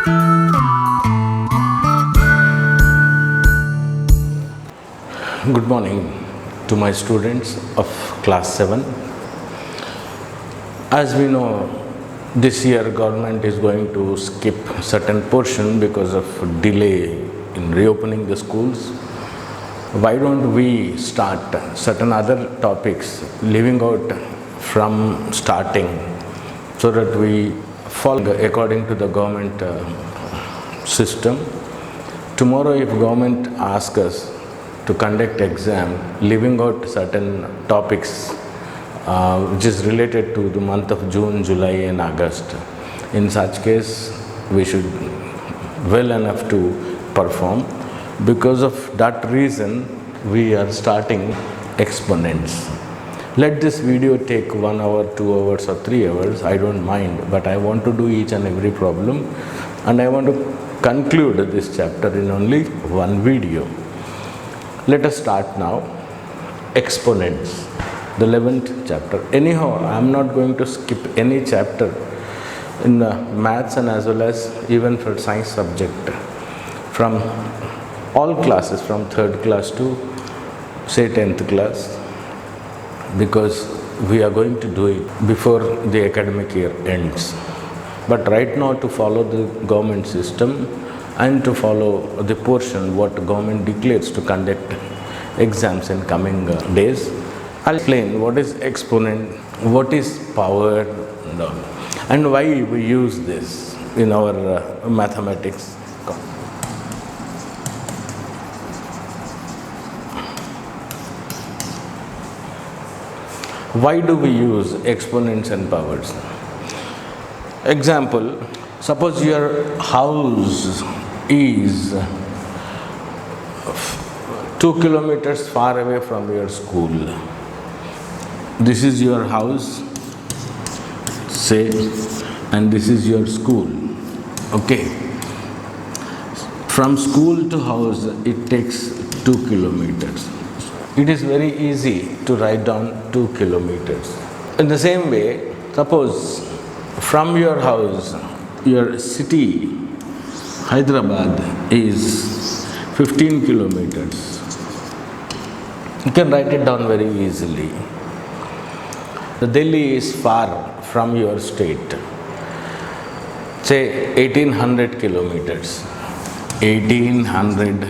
Good morning to my students of class 7. As we know, this year government is going to skip certain portion because of delay in reopening the schools. Why don't we start certain other topics, leaving out from starting, so that we follow according to the government system. Tomorrow if government asks us to conduct exam, leaving out certain topics which is related to the month of June, July and August. In such case, we should well enough to perform. Because of that reason, we are starting exponents. Let this video take 1 hour, 2 hours or 3 hours, I don't mind, but I want to do each and every problem and I want to conclude this chapter in only one video. Let us start now. Exponents, the 11th chapter. Anyhow, I am not going to skip any chapter in maths and as well as even for science subject. From all classes, from 3rd class to say 10th class, because we are going to do it before the academic year ends. But right now, to follow the government system and to follow the portion what government declares to conduct exams in coming days, I'll explain what is exponent, what is power, and why we use this in our mathematics. Why do we use exponents and powers? Example, suppose your house is 2 kilometers far away from your school. This is your house, say, and this is your school. Okay. From school to house, it takes 2 kilometers. It is very easy to write down 2 kilometers. In the same way, suppose from your house, your city, Hyderabad, is 15 kilometers. You can write it down very easily. The Delhi is far from your state. Say 1800 kilometers. 1800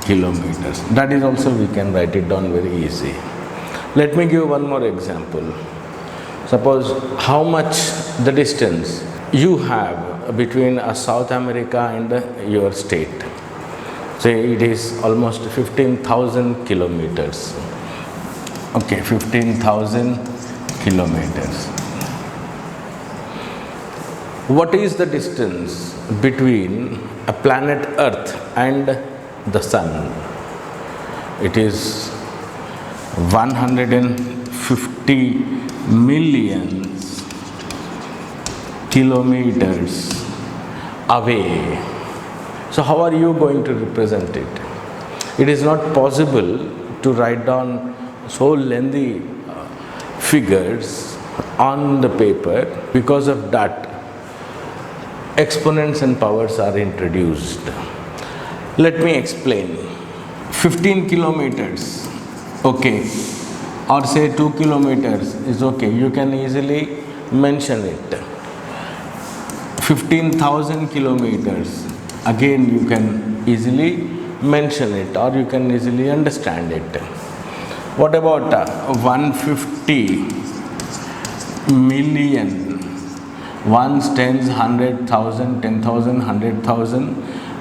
kilometers. That is also we can write it down very easy. Let me give one more example. Suppose how much the distance you have between South America and your state. Say it is almost 15,000 kilometers. Okay, 15,000 kilometers. What is the distance between a planet Earth and the Sun? It is 150 million kilometers away. So how are you going to represent it? It is not possible to write down so lengthy figures on the paper. Because of that, exponents and powers are introduced. Let me explain. 15 kilometers, okay, or say 2 kilometers is okay. You can easily mention it. 15,000 kilometers, again you can easily mention it or you can easily understand it. What about 150 million? Ones, tens, 100,000, 10,000, 100,000,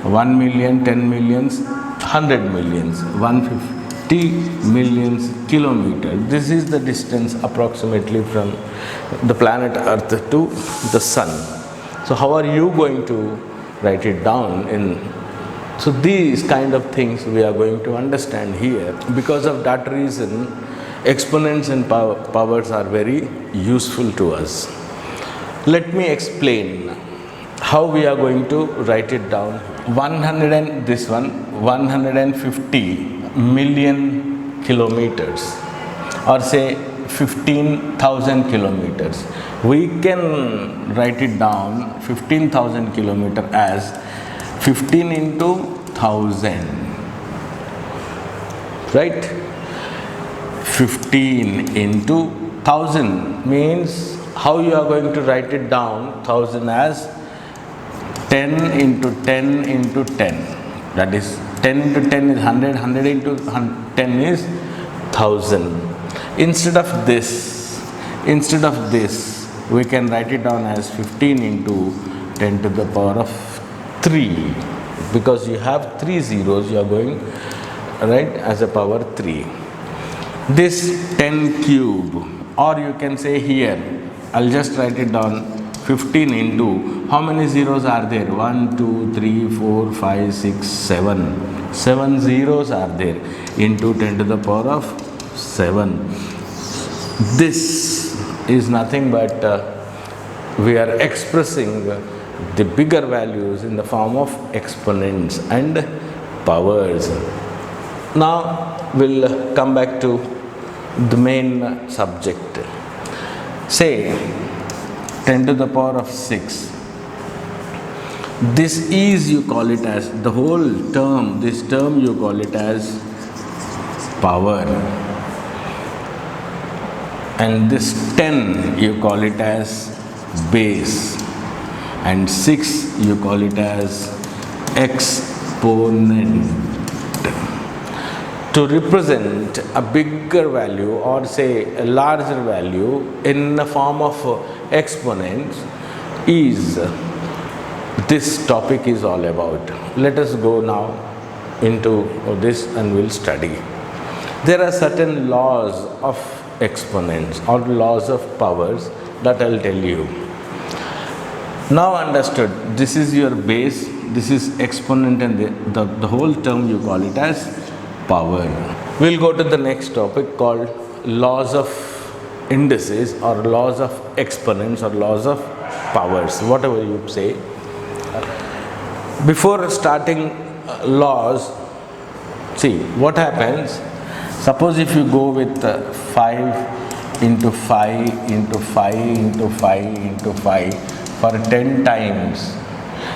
1 million, 10 millions, 100 millions, 150 millions kilometers. This is the distance approximately from the planet Earth to the Sun. So how are you going to write it down in? So these kind of things we are going to understand here. Because of that reason, exponents and powers are very useful to us. Let me explain how we are going to write it down. 150 million kilometers, or say 15,000 kilometers. We can write it down 15,000 kilometer as 15 into 1000, right? 15 into 1000 means how you are going to write it down 1000 as 10 into 10 into 10. That is 10 into 10 is 100, 100 into 10 is 1000. Instead of this, we can write it down as 15 into 10 to the power of 3, because you have 3 zeros, you are going right as a power 3. This 10 cube, or you can say here, I'll just write it down 15 into, how many zeros are there? 1, 2, 3, 4, 5, 6, 7. 7 zeros are there, into 10 to the power of 7. This is nothing but we are expressing the bigger values in the form of exponents and powers. Now we'll come back to the main subject. Say 10 to the power of 6. This is, you call it as the whole term, this term you call it as power. And this 10 you call it as base. And 6 you call it as exponent. To represent a bigger value, or say a larger value in the form of exponents, is this topic is all about. Let us go now into this and we'll study. There are certain laws of exponents or laws of powers that I'll tell you. Now understood, this is your base, this is exponent, and the whole term you call it as power. We'll go to the next topic called laws of indices, or laws of exponents, or laws of powers, whatever you say. Before starting laws, see what happens. Suppose if you go with 5 into 5 into 5 into 5 into 5 for 10 times,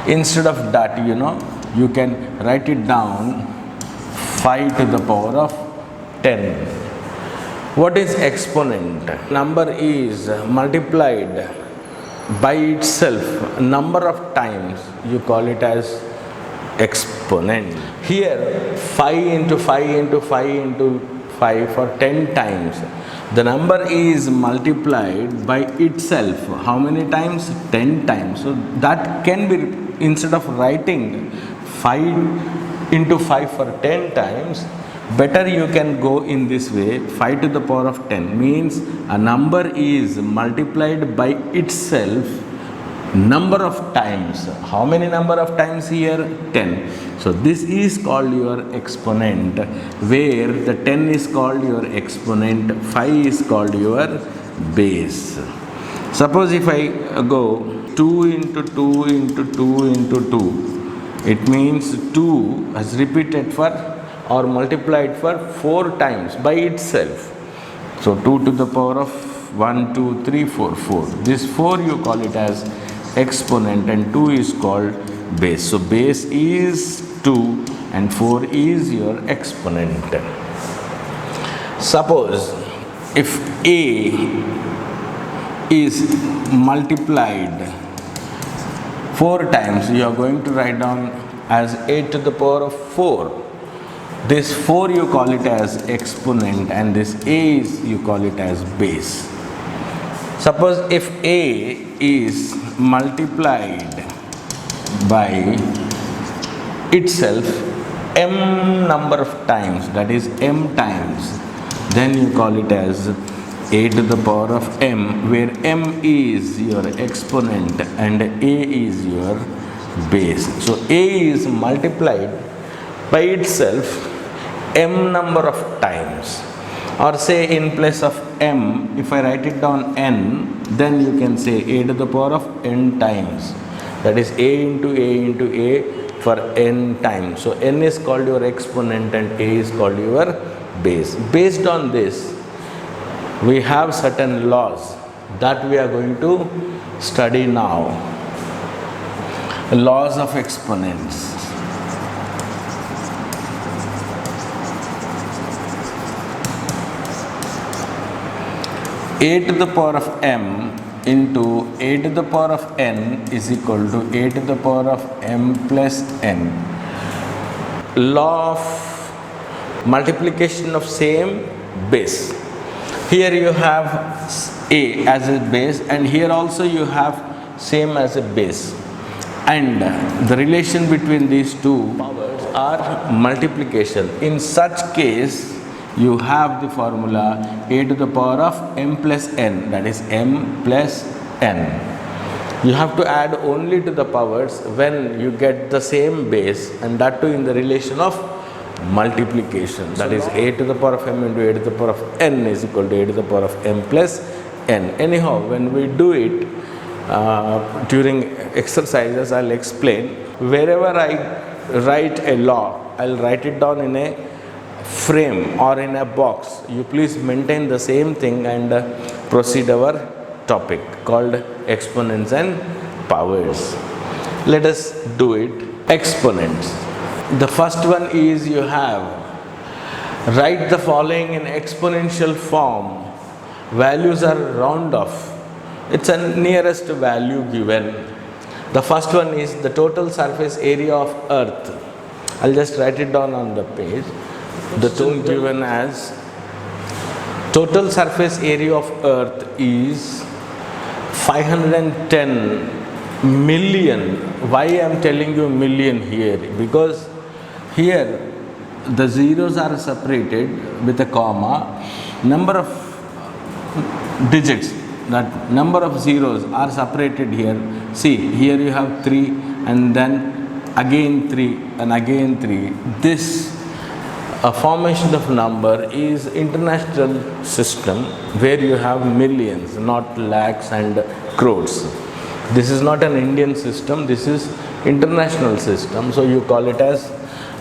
instead of that, you can write it down 5 to the power of 10. What is exponent? Number is multiplied by itself number of times, you call it as exponent. Here 5 into 5 into 5 into 5 for 10 times, the number is multiplied by itself. How many times? 10 times. So that can be, instead of writing 5 into 5 for 10 times, better you can go in this way. 5 to the power of 10 means a number is multiplied by itself number of times. How many number of times here? 10. So this is called your exponent, where the 10 is called your exponent, 5 is called your base. Suppose if I go 2 into 2 into 2 into 2, it means 2 has repeated for or multiplied for 4 times by itself. So 2 to the power of 1, 2, 3, 4, 4. This 4 you call it as exponent, and 2 is called base. So base is 2 and 4 is your exponent. Suppose if A is multiplied 4 times, you are going to write down as A to the power of 4. This 4 you call it as exponent, and this A is, you call it as base. Suppose if A is multiplied by itself m number of times, that is m times, then you call it as A to the power of m, where m is your exponent and A is your base. So A is multiplied by itself m number of times, or say in place of m, if I write it down n, then you can say A to the power of n times, that is A into A into A for n times. So n is called your exponent and A is called your base. Based on this, we have certain laws that we are going to study now. Laws of exponents. A to the power of m into a to the power of n is equal to a to the power of m plus n. Law of multiplication of same base. Here you have a as a base, and here also you have same as a base, and the relation between these two powers are multiplication. In such case, you have the formula a to the power of m plus n, that is m plus n. You have to add only to the powers when you get the same base, and that too in the relation of multiplication. That is a to the power of m into a to the power of n is equal to a to the power of m plus n. Anyhow, when we do it during exercises, I'll explain. Wherever I write a law, I'll write it down in a frame or in a box. You please maintain the same thing and proceed our topic called exponents and powers. Let us do it. Exponents. The first one is you have write the following in exponential form. Values are round off. It's a nearest value given. The first one is the total surface area of earth. I'll just write it down on the page. The total given as total surface area of earth is 510 million. Why I am telling you million here? Because here the zeros are separated with a comma. Number of digits, that number of zeros are separated here. See, here you have 3 and then again 3 and again 3. This formation of number is international system where you have millions, not lakhs and crores. This is not an Indian system, this is international system. So you call it as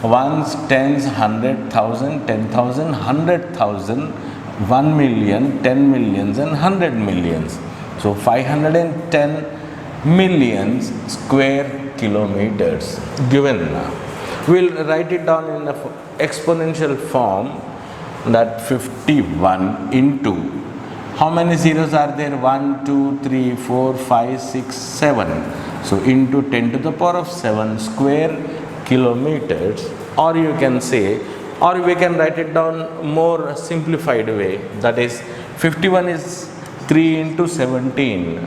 ones, tens, 100,000, 10,000, 100,000, 1 million, 10 millions and 100 millions. So 510 millions square kilometers given. We'll write it down in the exponential form, that 51 into, how many zeros are there? 1, 2, 3, 4, 5, 6, 7. So into 10 to the power of 7 square kilometers, or you can say, or we can write it down more simplified way, that is 51 is 3 into 17.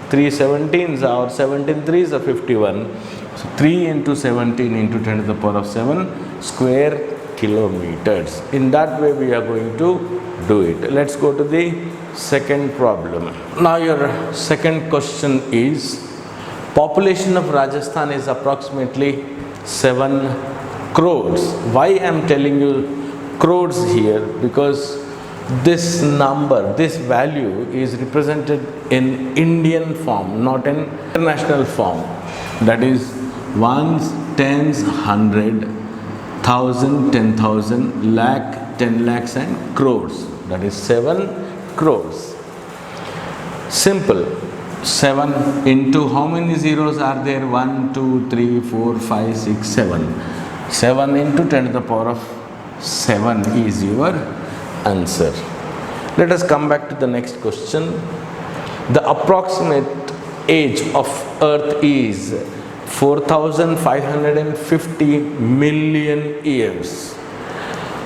3 17s or 17 3s are 51. So 3 into 17 into 10 to the power of 7 square kilometers. In that way we are going to do it. Let's go to the second problem. Now your second question is, population of Rajasthan is approximately 7 crores. Why I am telling you crores here? Because this number, this value is represented in Indian form, not in international form. That is ones, tens, 100, 1,000, 10,000, lakh, 10 lakhs and crores. That is 7 crores. Simple. 7 into how many zeros are there? 1, 2, 3, 4, 5, 6, 7. 7 into 10 to the power of 7 is your answer. Let us come back to the next question. The approximate age of Earth is 4,550 million years.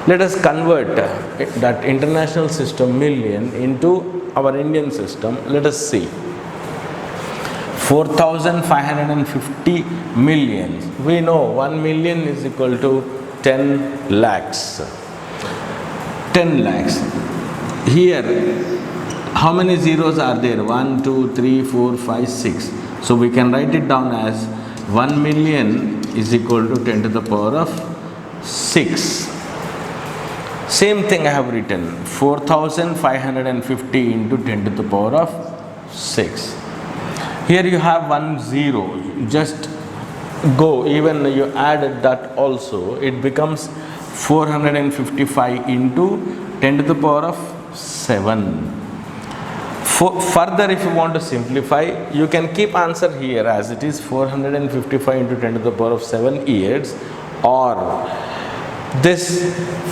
Let us convert that international system million into our Indian system. Let us see. 4,550 millions. We know 1 million is equal to 10 lakhs. 10 lakhs. Here, how many zeros are there? 1, 2, 3, 4, 5, 6. So we can write it down as 1 million is equal to 10 to the power of 6. Same thing I have written, 4,550 into 10 to the power of 6. Here you have 1 0, just go, even you add that also, it becomes 455 into 10 to the power of 7. Further, if you want to simplify, you can keep answer here as it is 455 into 10 to the power of 7 years, or this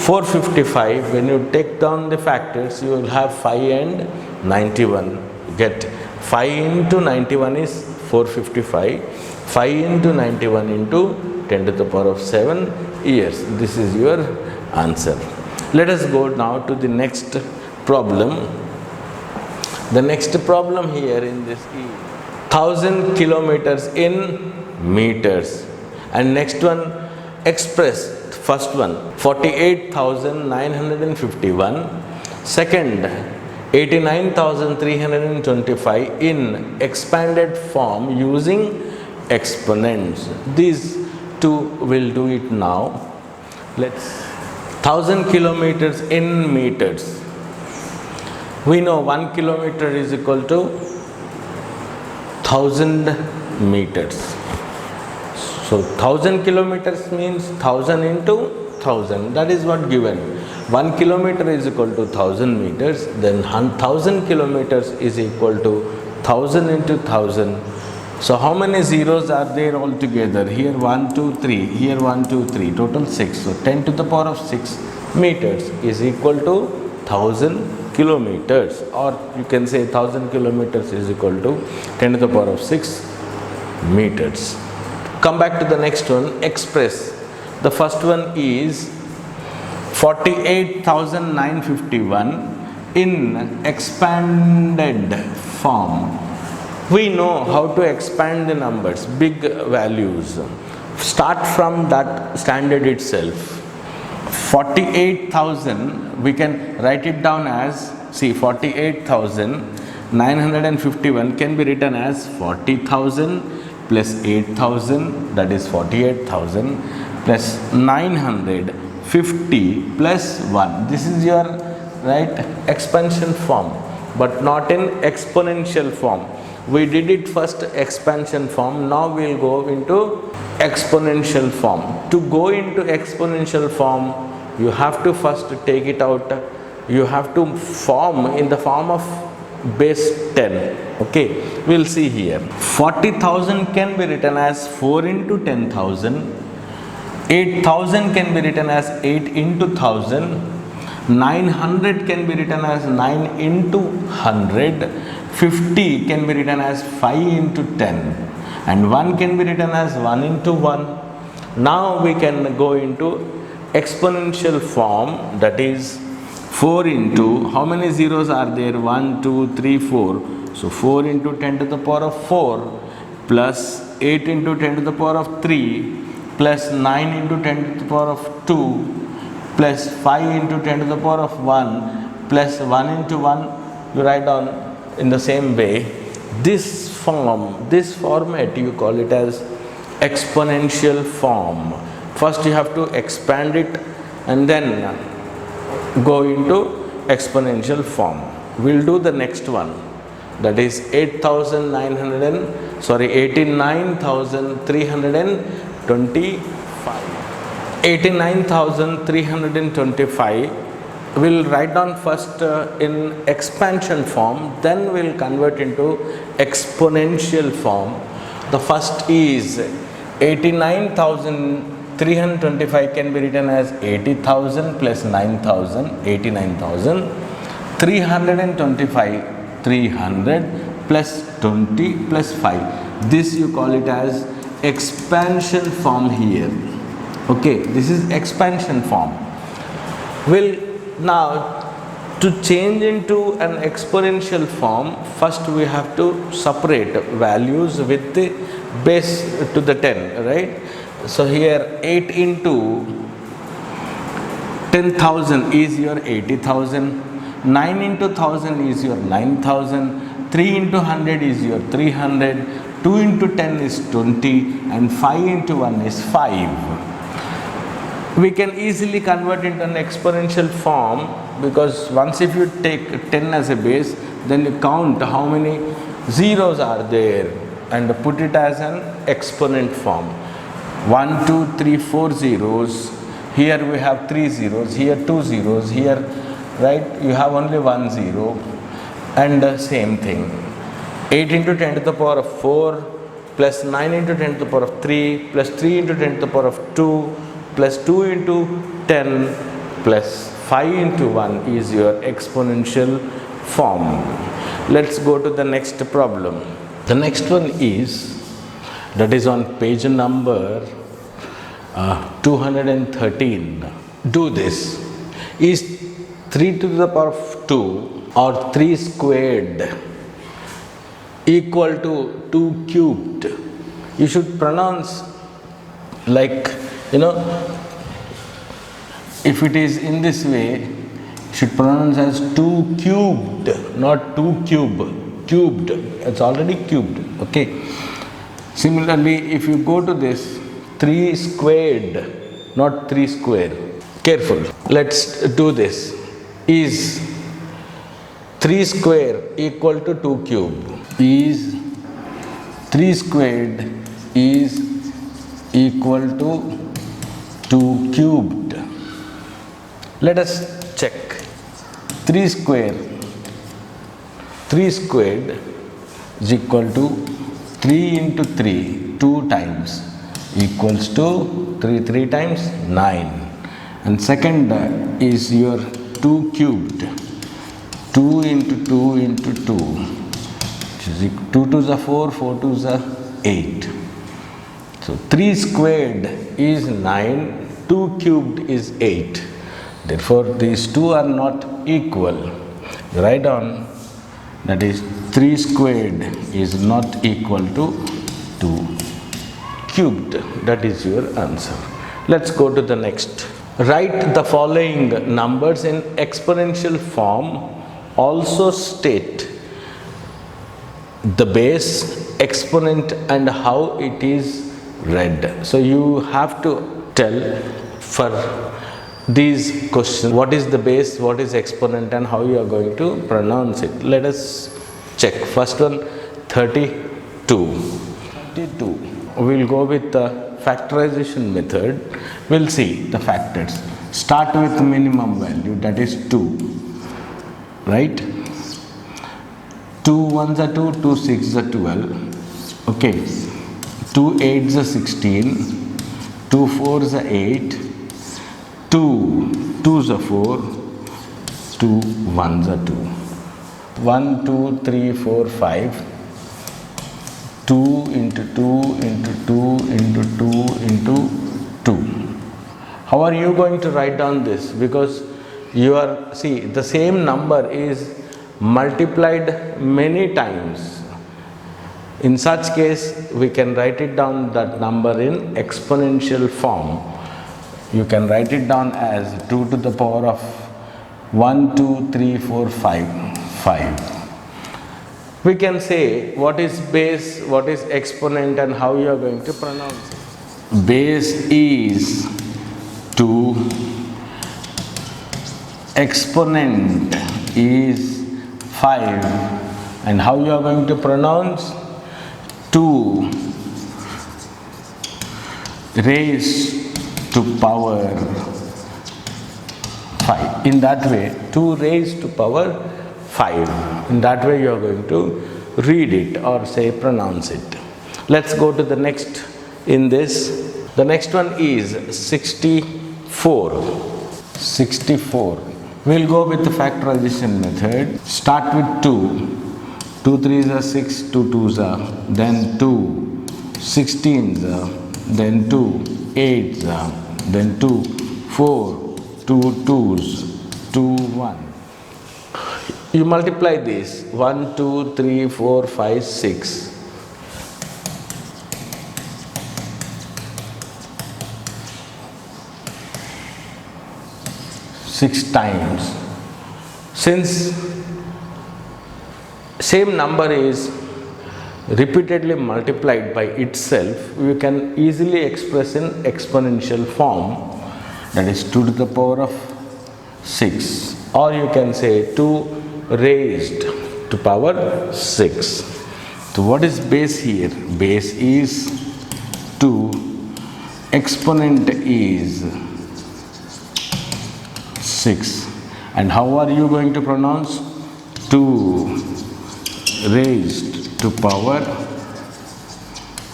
455, when you take down the factors, you will have 5 and 91. Get 5 into 91 is 455, 5 into 91 into 10 to the power of 7 years. This is your answer. Let us go now to the next problem. The next problem here in this is 1000 kilometers in meters, and next one express, first one 48,951, second 89,325 in expanded form using exponents. These two will do it now. Let's 1000 kilometers in meters. We know 1 kilometer is equal to 1000 meters. So 1000 kilometers means 1000 into 1000. That is what given. 1 kilometer is equal to 1000 meters. Then 1000 kilometers is equal to 1000 into 1000. So how many zeros are there altogether? Here 1, 2, 3. Here 1, 2, 3. Total 6. So 10 to the power of 6 meters is equal to 1000 kilometers, or you can say 1000 kilometers is equal to 10 to the power of 6 meters. Come back to the next one, express. The first one is 48,951 in expanded form. We know how to expand the numbers, big values. Start from that standard itself. 48,000, we can write it down as, see, 48,951 can be written as 40,000 plus 8,000, that is 48,000, plus 950 plus 1. This is your right expansion form, but not in exponential form. We did it first expansion form, now we will go into exponential form. To go into exponential form, you have to first take it out. You have to form in the form of base 10. Okay, we will see here. 40,000 can be written as 4 into 10,000. 8,000 can be written as 8 into 1,000. 900 can be written as 9 into 100. 50 can be written as 5 into 10. And 1 can be written as 1 into 1. Now we can go into exponential form, that is 4 into, how many zeros are there? 1, 2, 3, 4. So 4 into 10 to the power of 4 plus 8 into 10 to the power of 3 plus 9 into 10 to the power of 2 plus 5 into 10 to the power of 1 plus 1 into 1. You write down in the same way. This form, this format, you call it as exponential form. First you have to expand it and then go into exponential form. We'll do the next one, that is 89,325. 89,325 we'll write down first in expansion form, then we'll convert into exponential form. The first is 89,325 can be written as 80,000 plus 9,000, 89,000. 325, 300 plus 20 plus 5. This you call it as expansion form here. Okay, this is expansion form. We'll now, to change into an exponential form, first we have to separate values with the base to the 10, right? So here 8 into 10,000 is your 80,000, 9 into 1,000 is your 9,000, 3 into 100 is your 300, 2 into 10 is 20, and 5 into 1 is 5. We can easily convert it into an exponential form, because once if you take 10 as a base, then you count how many zeros are there and put it as an exponent form. 1, 2, 3, 4 zeros. Here we have 3 zeros, here 2 zeros, here right? You have only one 0, and same thing. 8 into 10 to the power of 4 plus 9 into 10 to the power of 3 plus 3 into 10 to the power of 2 plus 2 into 10 plus 5 into 1 is your exponential form. Let's go to the next problem. The next one is, that is on page number 213. Do this. Is 3 to the power of 2 or 3 squared equal to 2 cubed? You should pronounce like, if it is in this way, you should pronounce as 2 cubed, not 2 cube. Cubed, it's already cubed, okay? Similarly, if you go to this, 3 squared, not 3 square. Careful, let's do this. Is 3 square equal to 2 cube? Is 3 squared is equal to 2 cubed? Let us check. 3 squared is equal to 3 into 3, 2 times, equals to 3 times 9. And second is your 2 cubed. 2 into 2 into 2, which is 2 to the 4, 4 to the 8. So 3 squared is 9, 2 cubed is 8. Therefore, these two are not equal. Write down, that is 3 squared is not equal to 2 cubed. That is your answer. Let's go to the next. Write the following numbers in exponential form. Also state the base, exponent, and how it is read. So you have to tell for these questions what is the base, what is exponent, and how you are going to pronounce it. Let us check. First one, 32. We'll go with the factorization method. We'll see the factors. Start with minimum value, that is 2. Right? 2 ones are 2, 2 6s are 12. Okay. 2 8s are 16. 2 4s are 8. 2 2s are 4. 2 1s are 2. 1 2 3 4 5. 2 into 2 into 2 into 2 into 2. How are you going to write down this? Because the same number is multiplied many times. In such case, we can write it down, that number, in exponential form. You can write it down as 2 to the power of 1 2 3 4 5. We can say what is base, what is exponent, and how you are going to pronounce it. Base is 2, exponent is 5, and how you are going to pronounce? 2 raised to power 5. In that way, 2 raised to power 5. In that way you are going to read it or say pronounce it. Let's go to the next in this. The next one is 64. 64. We'll go with the factorization method. Start with 2. 2 3s are 6, 2 2s are, then 2 16s are, then 2 8s are, then 2 4, 2 2s, 2 1. You multiply this 1 2 3 4 5 6. 6 times. Since same number is repeatedly multiplied by itself, we can easily express in exponential form, that is 2 to the power of 6, or you can say 2 raised to power 6. So what is base here? Base is 2, exponent is 6, And how are you going to pronounce? 2 raised to power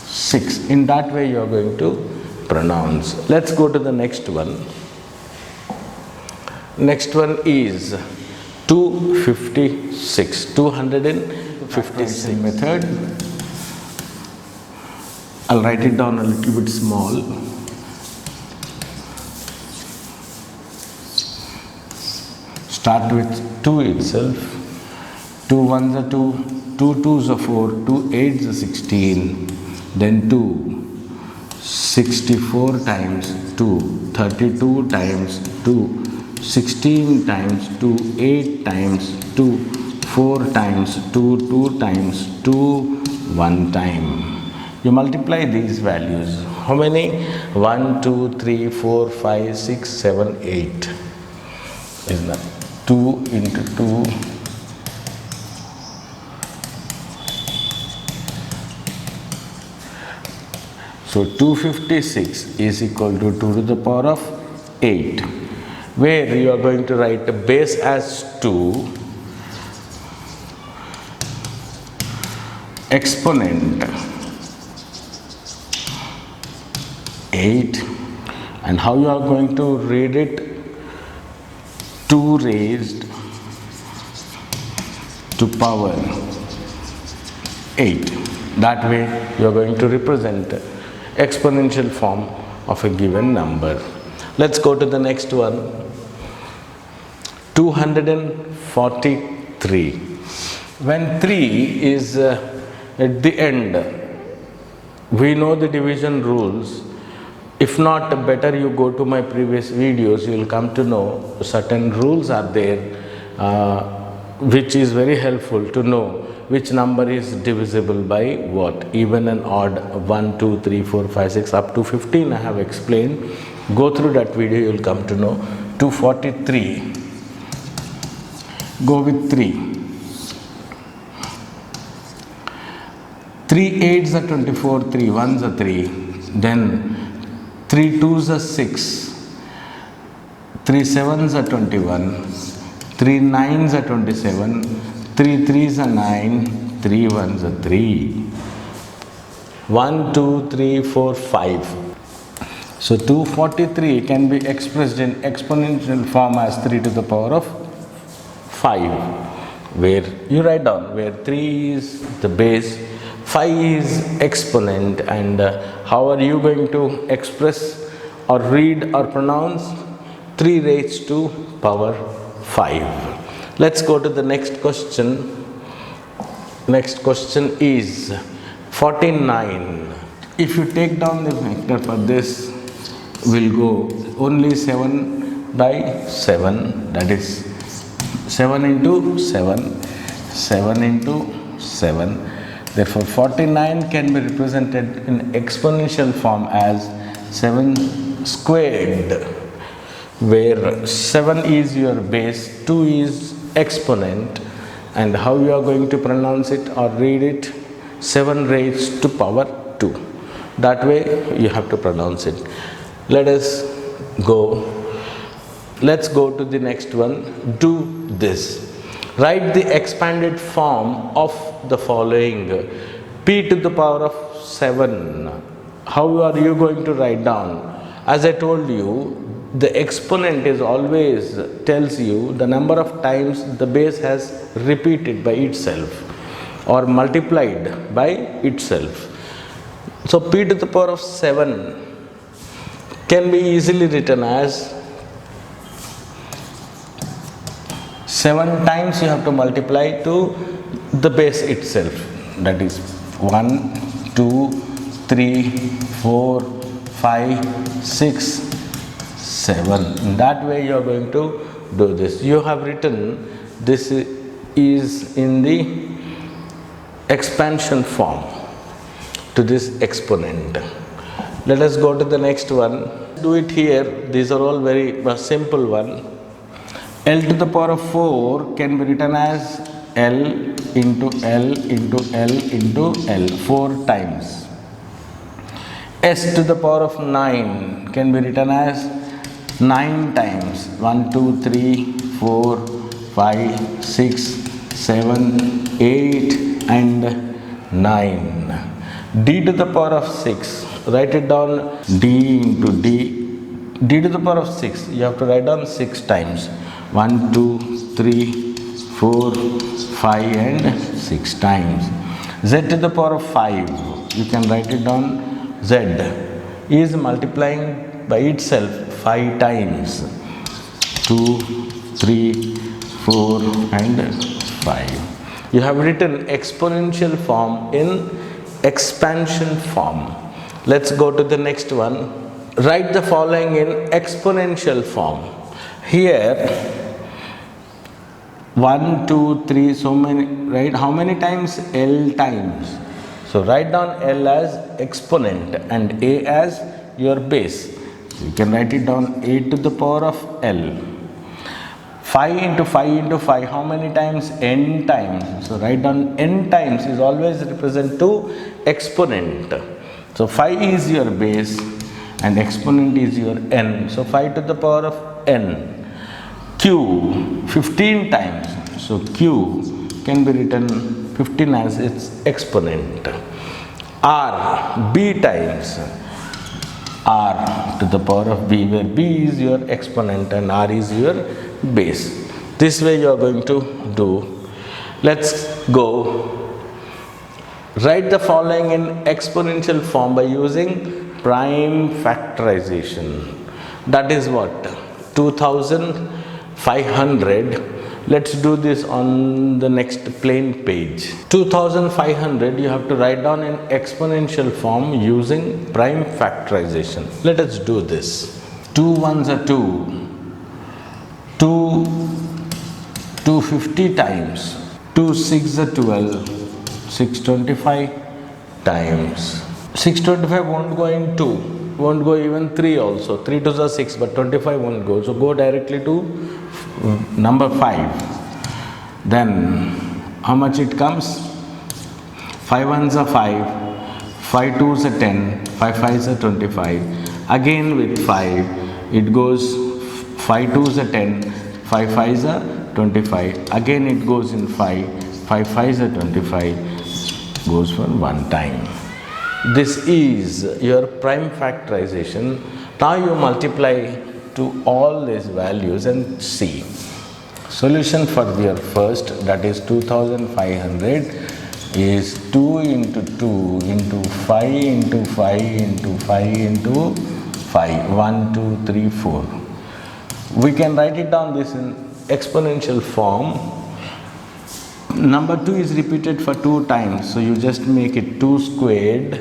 6. In that way you are going to pronounce. Let's go to the next one. Next one is 256. 256 method. I'll write it down a little bit small. Start with 2 itself. 2 ones are 2, 2 twos are 4, 2 eights are 16, then 2. 64 times 2, 32 times 2, 16 times 2, 8 times 2, 4 times 2, 2 times 2, 1 time. You multiply these values. How many? 1, 2, 3, 4, 5, 6, 7, 8. Is that 2 into 2? So 256 is equal to 2 to the power of 8, where you are going to write the base as 2, exponent 8, and how you are going to read it? 2 raised to power 8. That way you are going to represent exponential form of a given number. Let's go to the next one. 243. When 3 is at the end, we know the division rules. If not, better you go to my previous videos, you will come to know certain rules are there, which is very helpful to know which number is divisible by what. Even and odd, 1, 2, 3, 4, 5, 6, up to 15 I have explained. Go through that video, you will come to know. 243. Go with 3. 3 eights are 24, 3 ones are 3. Then 3 twos are 6. 3 sevens are 21. 3 nines are 27. 3 threes are 9, 3 ones are 3. 1, 2, 3, 4, 5. So 243 can be expressed in exponential form as 3 to the power of 5, where you write down where 3 is the base, 5 is exponent, and how are you going to express or read or pronounce? 3 raised to power 5. Let's go to the next question. Next question is 49. If you take down the vector for this, will go only 7 by 7, that is 7 into 7, 7 into 7. Therefore 49 can be represented in exponential form as 7 squared, where 7 is your base, 2 is exponent, and how you are going to pronounce it or read it? 7 raised to power 2. That way you have to pronounce it. Let's go to the next one. Do this. Write the expanded form of the following. P to the power of 7. How are you going to write down? As I told you, the exponent is always tells you the number of times the base has repeated by itself or multiplied by itself. So P to the power of 7 can be easily written as 7 times you have to multiply to the base itself, that is 1, 2, 3, 4, 5, 6, 7. In that way you are going to do this. You have written this is in the expansion form to this exponent. Let us go to the next one. Do it here. These are all very simple one. L to the power of 4 can be written as L into L into L into L 4 times. S to the power of 9 can be written as 9 times 1, 2, 3, 4, 5, 6, 7, 8 and 9. D to the power of 6. Write it down. D into D. D to the power of 6. You have to write down 6 times. 1, 2, 3, 4, 5 and 6 times. Z to the power of 5. You can write it down. Z is multiplying by itself 5 times. 2, 3, 4 and 5. You have written exponential form in expansion form. Let's go to the next one. Write the following in exponential form. Here 1, 2, 3, so many, right? How many times? L times. So write down L as exponent and A as your base. So you can write it down A to the power of L. 5 into 5 into 5, how many times? N times. So write down N times is always represent to exponent. So 5 is your base and exponent is your N. So 5 to the power of N. Q 15 times. So Q can be written 15 as its exponent. R B times. R to the power of B, where B is your exponent and R is your base. This way you are going to do. Let's go. Write the following in exponential form by using prime factorization. That is what? 2500. Let's do this on the next plain page. 2500 you have to write down in exponential form using prime factorization. Let us do this. 2 ones are 2. 250 times. 2 6 are 12. 625 times. 625 won't go in 2. Won't go even 3 also. 3 2s are 6, but 25 won't go. So go directly to number 5. Then how much it comes? 5 ones are 5. 5 2s are 10. 5 5s are 25. Again with 5, it goes 5 2s are 10. 5 5s are 25. Again it goes in 5. 5 5s are 25. Goes for one time. This is your prime factorization. Now you multiply to all these values and see. Solution for your first, that is 2500, is 2 into 2 into 5 into 5 into 5 into 5. 1, 2, 3, 4. We can write it down this in exponential form. Number 2 is repeated for 2 times, so you just make it 2 squared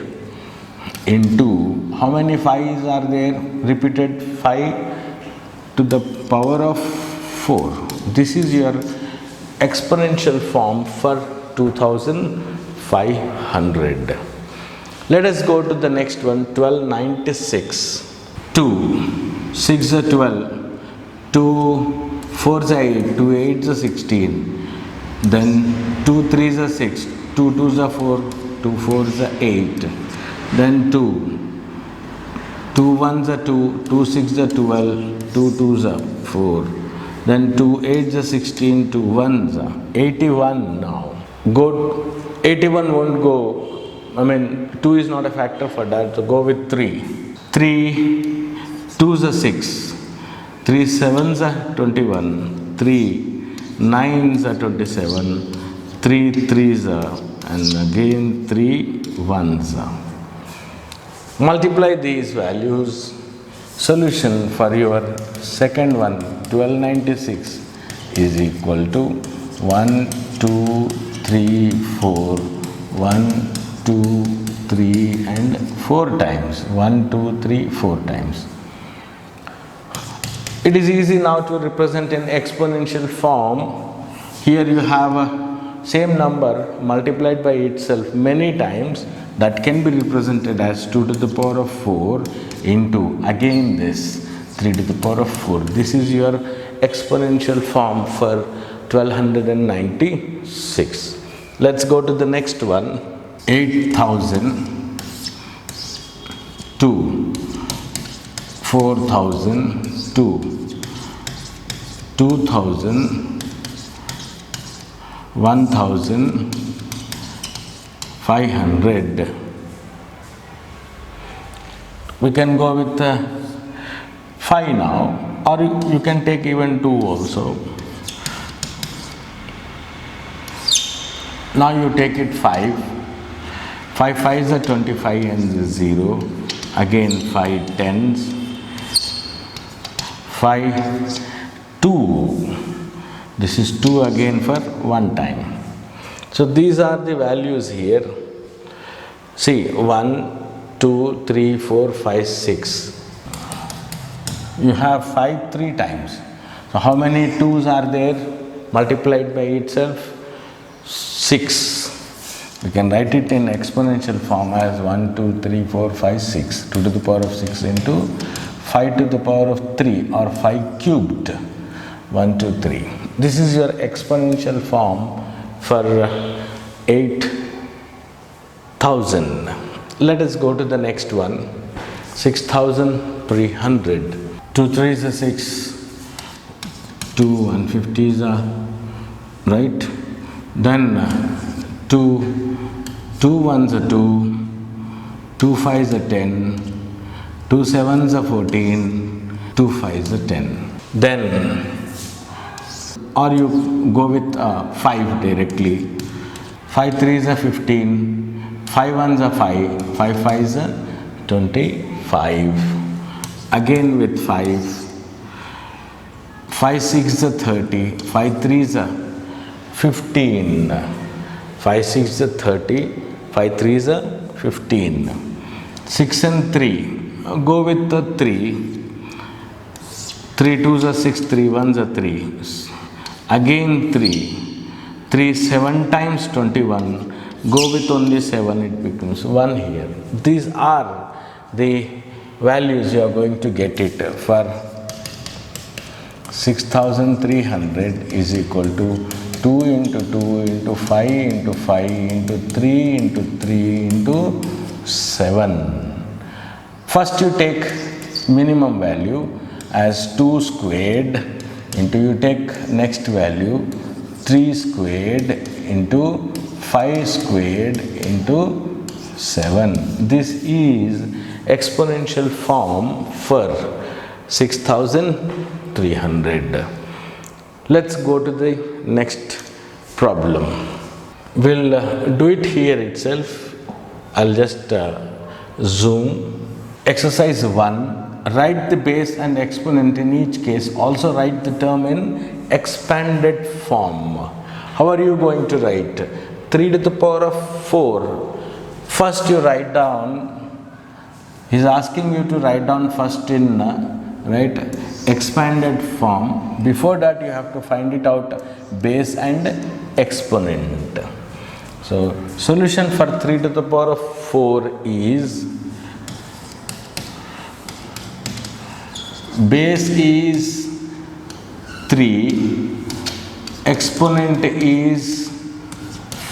into, how many 5's are there? Repeated 5 to the power of 4. This is your exponential form for 2500. Let us go to the next one. 1296. 2 6 are 12. 2 4s are 8. 2 8s are 16. Then 2 3s are 6, 2 2s are 4, 2 4s are 8. Then 2 1s are 2, 2 6s are 12, 2 2s are 4. Then 2 8s are 16, 2 1s are 81 now. Go, 81 won't go, 2 is not a factor for that, so go with 3. 3 2s are 6, 3 7s are 21, 3 9s are 27, 3 3s are, and again 3 1s are. Multiply these values. Solution for your second one, 1296, is equal to 1 2 3 4, 1 2 3 and 4 times. 1 2 3 4 times. It is easy now to represent in exponential form. Here you have a same number multiplied by itself many times, that can be represented as 2 to the power of 4 into again this 3 to the power of 4. This is your exponential form for 1296. Let's go to the next one. 8002, 4002, 2000, 1500. We can go with 5 now, or you can take even 2 also. Now you take it 5. 5 5s are 25 and 0. Again 5 tens. 5 2. This is 2 again for one time. So these are the values here. See, 1, 2, 3, 4, 5, 6. You have 5 3 times. So how many 2's are there multiplied by itself? 6. We can write it in exponential form as 1, 2, 3, 4, 5, 6. 2 to the power of 6 into 5 to the power of 3 or 5 cubed. 1, 2, 3. This is your exponential form for 8,000. Let us go to the next one. 6,300. 2 3s are 6. 2 150s are right. Then 2 1s are 2. 2 5s are 10. 2 7s are 14. 2 5s are 10. Then, or you go with 5 directly. 5 3s are 15. 5 1s are 5. 5 5s are 25. Again with 5. 5 6s are 30. 5 3s are 15. 5 6s are 30. 5 3s are 15. 6 and 3. Go with the 3. 3 2s are 6. 3 1s are 3. Again 3. 3 7 times 21. Go with only 7, it becomes 1 here. These are the values you are going to get it for 6,300 is equal to 2 into 2 into 5 into 5 into 3 into 3 into 7. First you take minimum value as 2 squared into you take next value 3 squared into 5 squared into 7. This is exponential form for 6,300. Let's go to the next problem. We'll do it here itself. I'll just zoom. Exercise 1. Write the base and exponent in each case. Also write the term in expanded form. How are you going to write? 3 to the power of 4. First you write down. He's asking you to write down first in right expanded form. Before that you have to find it out base and exponent. So solution for 3 to the power of 4 is base is 3, exponent is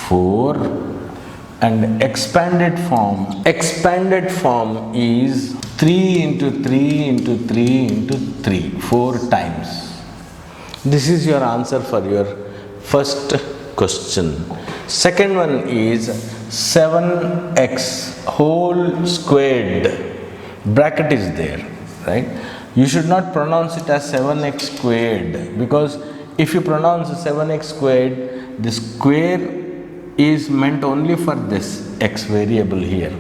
4, and expanded form is 3 into 3 into 3 into 3, 4 times. This is your answer for your first question. Second one is 7x whole squared. Bracket is there, right? You should not pronounce it as 7x squared, because if you pronounce 7x squared, the square is meant only for this x variable here,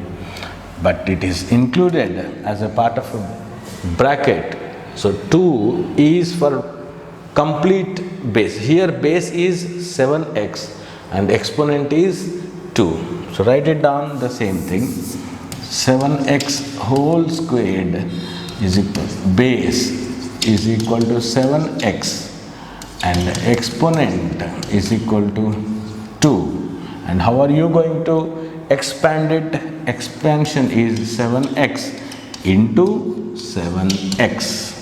but it is included as a part of a bracket. So 2 is for complete base. Here base is 7x and exponent is 2. So write it down the same thing. 7x whole squared is equal base is equal to 7x and exponent is equal to 2. And how are you going to expand it? Expansion is 7x into 7x.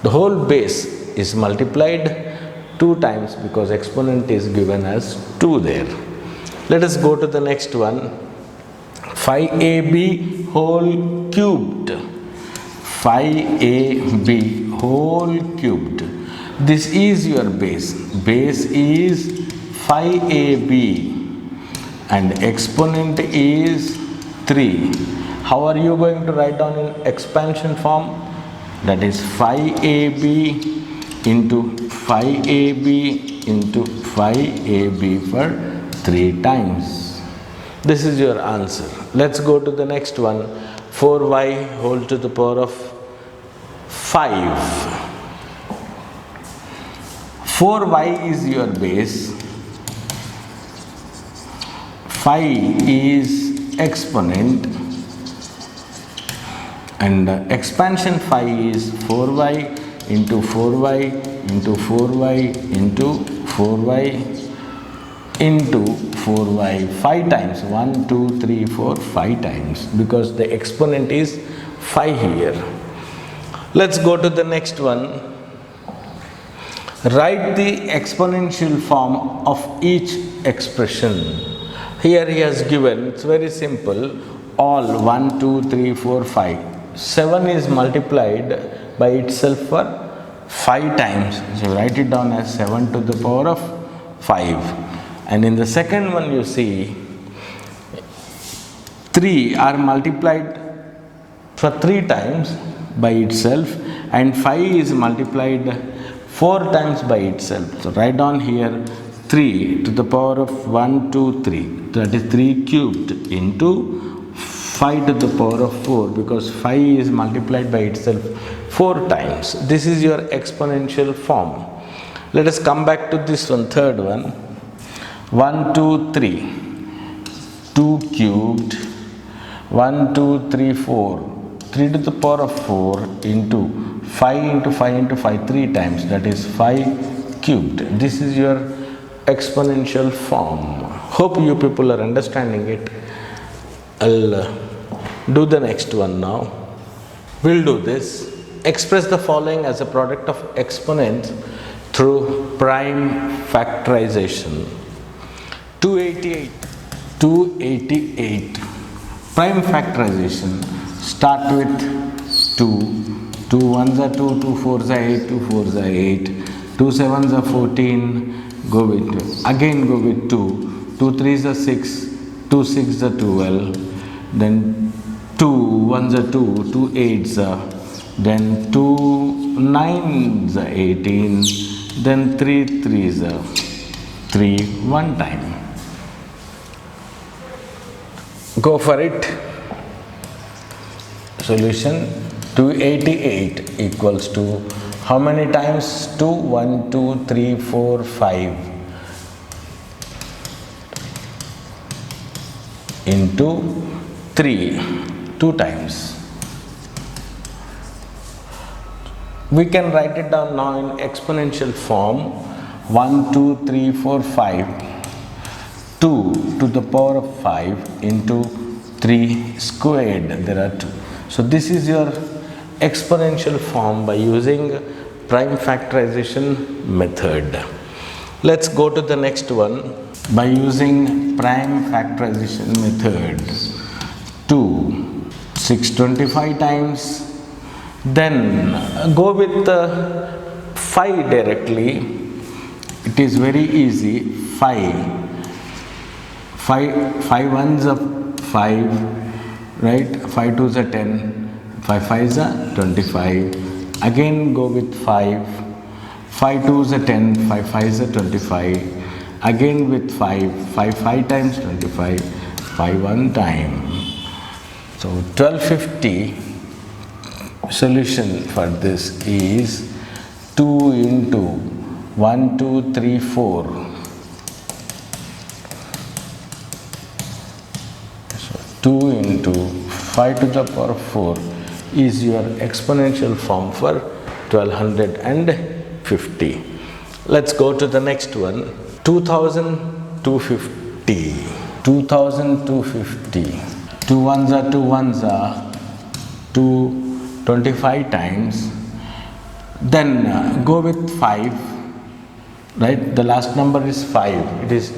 The whole base is multiplied 2 times because exponent is given as 2 there. Let us go to the next one. 5ab whole cubed. 5ab whole cubed. This is your base. Base is 5ab and exponent is 3. How are you going to write down in expansion form? That is 5ab into 5ab into 5ab for 3 times. This is your answer. Let's go to the next one. 4y whole to the power of 5. 4y is your base. 5 is exponent. And expansion 5 is 4y into 4y into 4y into 4y into 4y 5 times. 1, 2, 3, 4, 5 times, because the exponent is 5 here. Let's go to the next one. Write the exponential form of each expression. Here he has given, it's very simple, all 1, 2, 3, 4, 5. 7 is multiplied by itself for 5 times. So write it down as 7 to the power of 5. And in the second one you see 3 are multiplied for 3 times by itself, and 5 is multiplied 4 times by itself. So write down here 3 to the power of 1, 2, 3. That is 3 cubed into 5 to the power of 4, because 5 is multiplied by itself 4 times. This is your exponential form. Let us come back to this one, third one. 1, 2, 3. 2 cubed. 1, 2, 3, 4. 3 to the power of 4 into 5 into 5 into 5 3 times. That is 5 cubed. This is your exponential form. Hope you people are understanding it. I'll do the next one now. We'll do this. Express the following as a product of exponents through prime factorization. 288. 288. Prime factorization. Start with 2. 2 1s are 2, 2 4s are 8, 2 4s are 8. 2 7s are 14. Go with 2. Again go with 2. 2 3s are 6. 2 6s are 12. Then 2 1s are 2, 2 8s are, then 2 9s are 18, then 3 3s are 3 one time. Go for it. Solution 288 equals to how many times? 2 1 2 3 4 5 into 3, 2 times. We can write it down now in exponential form. 1 2 3 4 5. 2 to the power of 5 into 3 squared. There are 2. So this is your exponential form by using prime factorization method. Let's go to the next one. By using prime factorization method, 2 625 times. Then go with 5 directly. It is very easy. 5 ones are 5, right? 5 twos are 10, 5 fives are 25. Again go with 5. 5 twos are 10, 5 fives are 25. Again with 5 times 25, 5 one time. So 1250. Solution for this is 2 into 1 2 3 4. So 2 into 5 to the power 4 is your exponential form for 1250. Let's go to the next one. 2250. 2250. 2 ones are 2 ones are 2 25 times. Then go with 5, right? The last number is 5. It is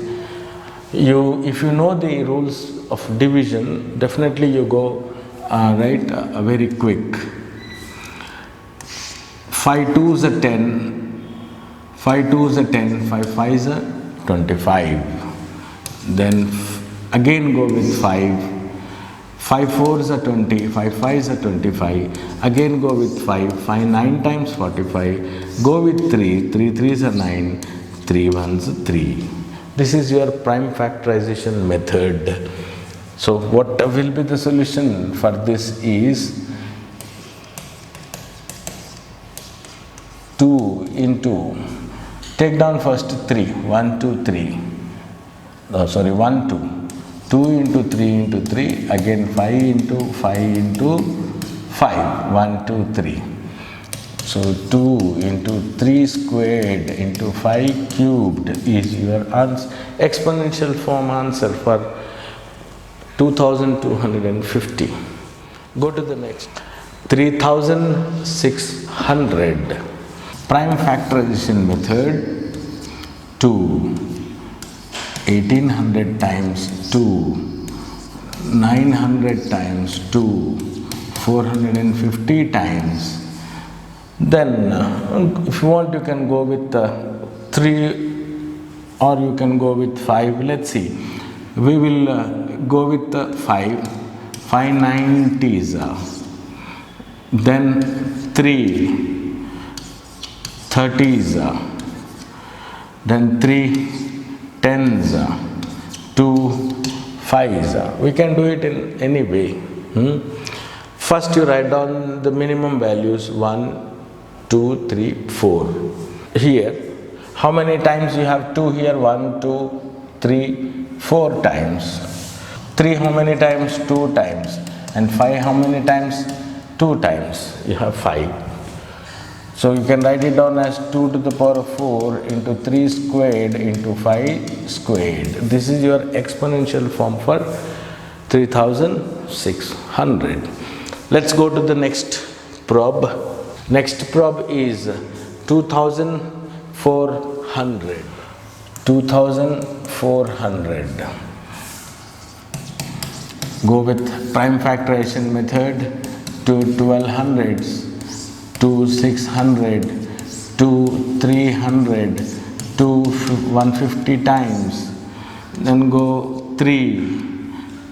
if you know the rules of division, definitely you go very quick. 5 twos are 10, 5 2s are 10, 5 5s are 25. Then again go with 5. 5 4s are 20, 5 5s are 25. Again go with 5, 5 9 times 45. Go with 3, 3 3s are 9, 3 1s are 3. This is your prime factorization method. So what will be the solution for this is 2 into, take down first 3, 1 2 3, oh, sorry 1 2, 2 into 3 into 3, again 5 into 5 into 5, 1 2 3. So 2 into 3 squared into 5 cubed is your answer, exponential form answer for 2250. Go to the next. 3600. Prime factorization method. 2. 1800 times 2. 900 times 2. 450 times. Then if you want you can go with 3 or you can go with 5. Let's see. We will go with 5. 5 90s. Then 3 30s. Then 3 10s. 2 5s. We can do it in any way. First you write down the minimum values 1, 2, 3, 4. Here, how many times you have 2 here? 1, 2, 3, 4 times. 3 how many times? 2 times. And 5 how many times? 2 times. You have 5. So you can write it down as 2 to the power of 4 into 3 squared into 5 squared. This is your exponential form for 3600. Let's go to the next prob. Next prob is 2400. 2400. Go with prime factorization method. 2 1200s, 2 600, 2 300, 2 150 times. Then go 3.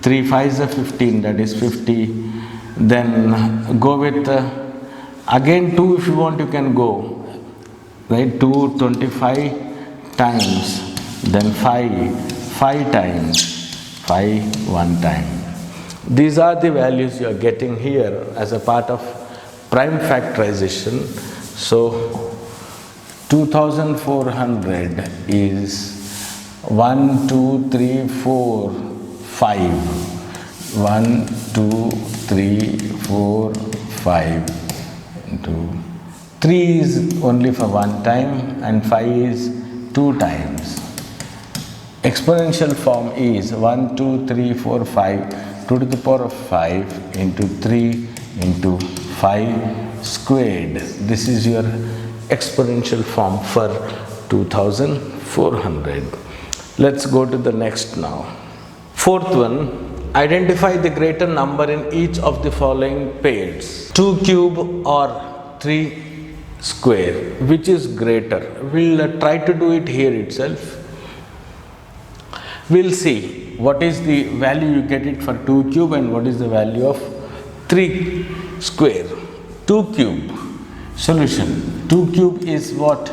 3 5s are 15, that is 50. Then go with again 2 if you want you can go, right? 2 25 times, then 5 times, 5 1 time. These are the values you are getting here as a part of prime factorization. So 2400 is 1 2 3 4 5. 1 2 3 4 5 into 3 is only for 1 time and 5 is 2 times. Exponential form is 1 2 3 4 5, 2 to the power of 5 into 3 into 5 squared. This is your exponential form for 2400. Let's go to the next now. Fourth one, identify the greater number in each of the following pairs. 2 cube or 3 square. Which is greater? We'll try to do it here itself. We'll see what is the value you get it for 2 cube and what is the value of 3 square. 2 cube. Solution. 2 cube is what?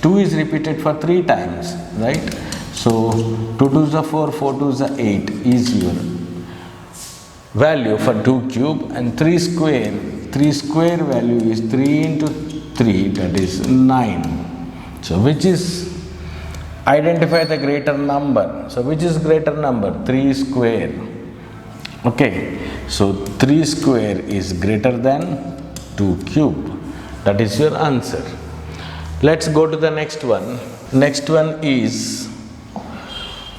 2 is repeated for 3 times, right? So 2 2s are 4, 4 2s are 8 is your value for 2 cube, and 3 square value is 3 into 3, that is 9. So which is, identify the greater number. So which is greater number? 3 square. Okay, so 3 square is greater than 2 cube. That is your answer. Let's go to the next one. Next one is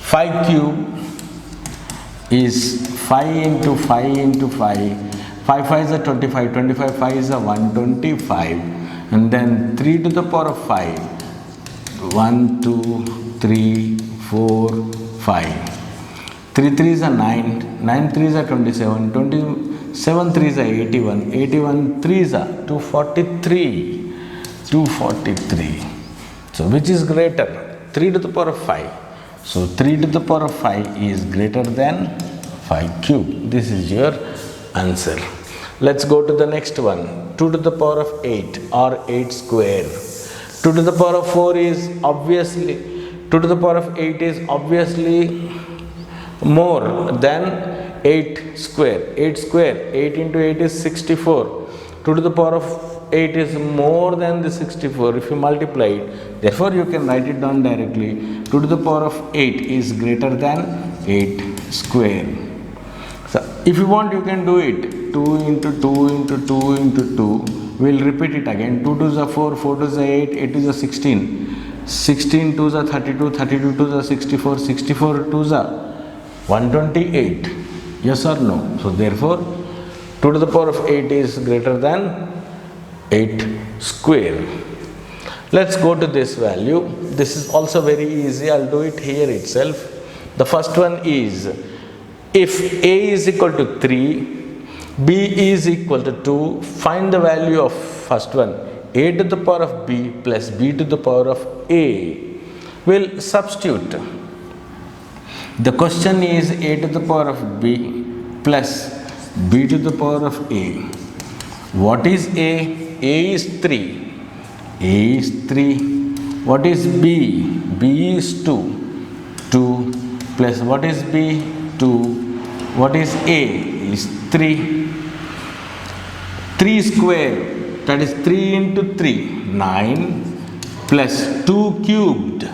5 cube is 5 into 5 into 5. 5 5s are 25, 25 5s are 125, and then 3 to the power of 5. 1 2 3 4 5. 3 3s are 9, 9 3s are 27, 27 3s are 81, 81 3s are 243, 243. So which is greater? 3 to the power of 5. So 3 to the power of 5 is greater than 5 cube. This is your answer. Let's go to the next one. 2 to the power of 8 or 8 square. 2 to the power of 4 is obviously, 2 to the power of 8 is obviously more than 8 square. 8 square, 8 into 8 is 64. 2 to the power of 8 is more than the 64 if you multiply it. Therefore, you can write it down directly. 2 to the power of 8 is greater than 8 square. So, if you want, you can do it. 2 into 2 into 2 into 2. We'll repeat it again. 2 to the 4, 4 to the 8, 8 to the 16. 16 to the 32, 32 to the 64, 64 to the 128. Yes or no? So, therefore, 2 to the power of 8 is greater than 8 square. Let's go to this value. This is also very easy. I'll do it here itself. The first one is, if A is equal to 3, B is equal to 2, find the value of first one. A to the power of B plus B to the power of A. We'll substitute. The question is A to the power of B plus B to the power of A. What is A? A is 3. A is 3. What is B? B is 2. 2 plus what is B? 2. What is A? Is 3. 3 square, that is 3 into 3, 9 plus 2 cubed.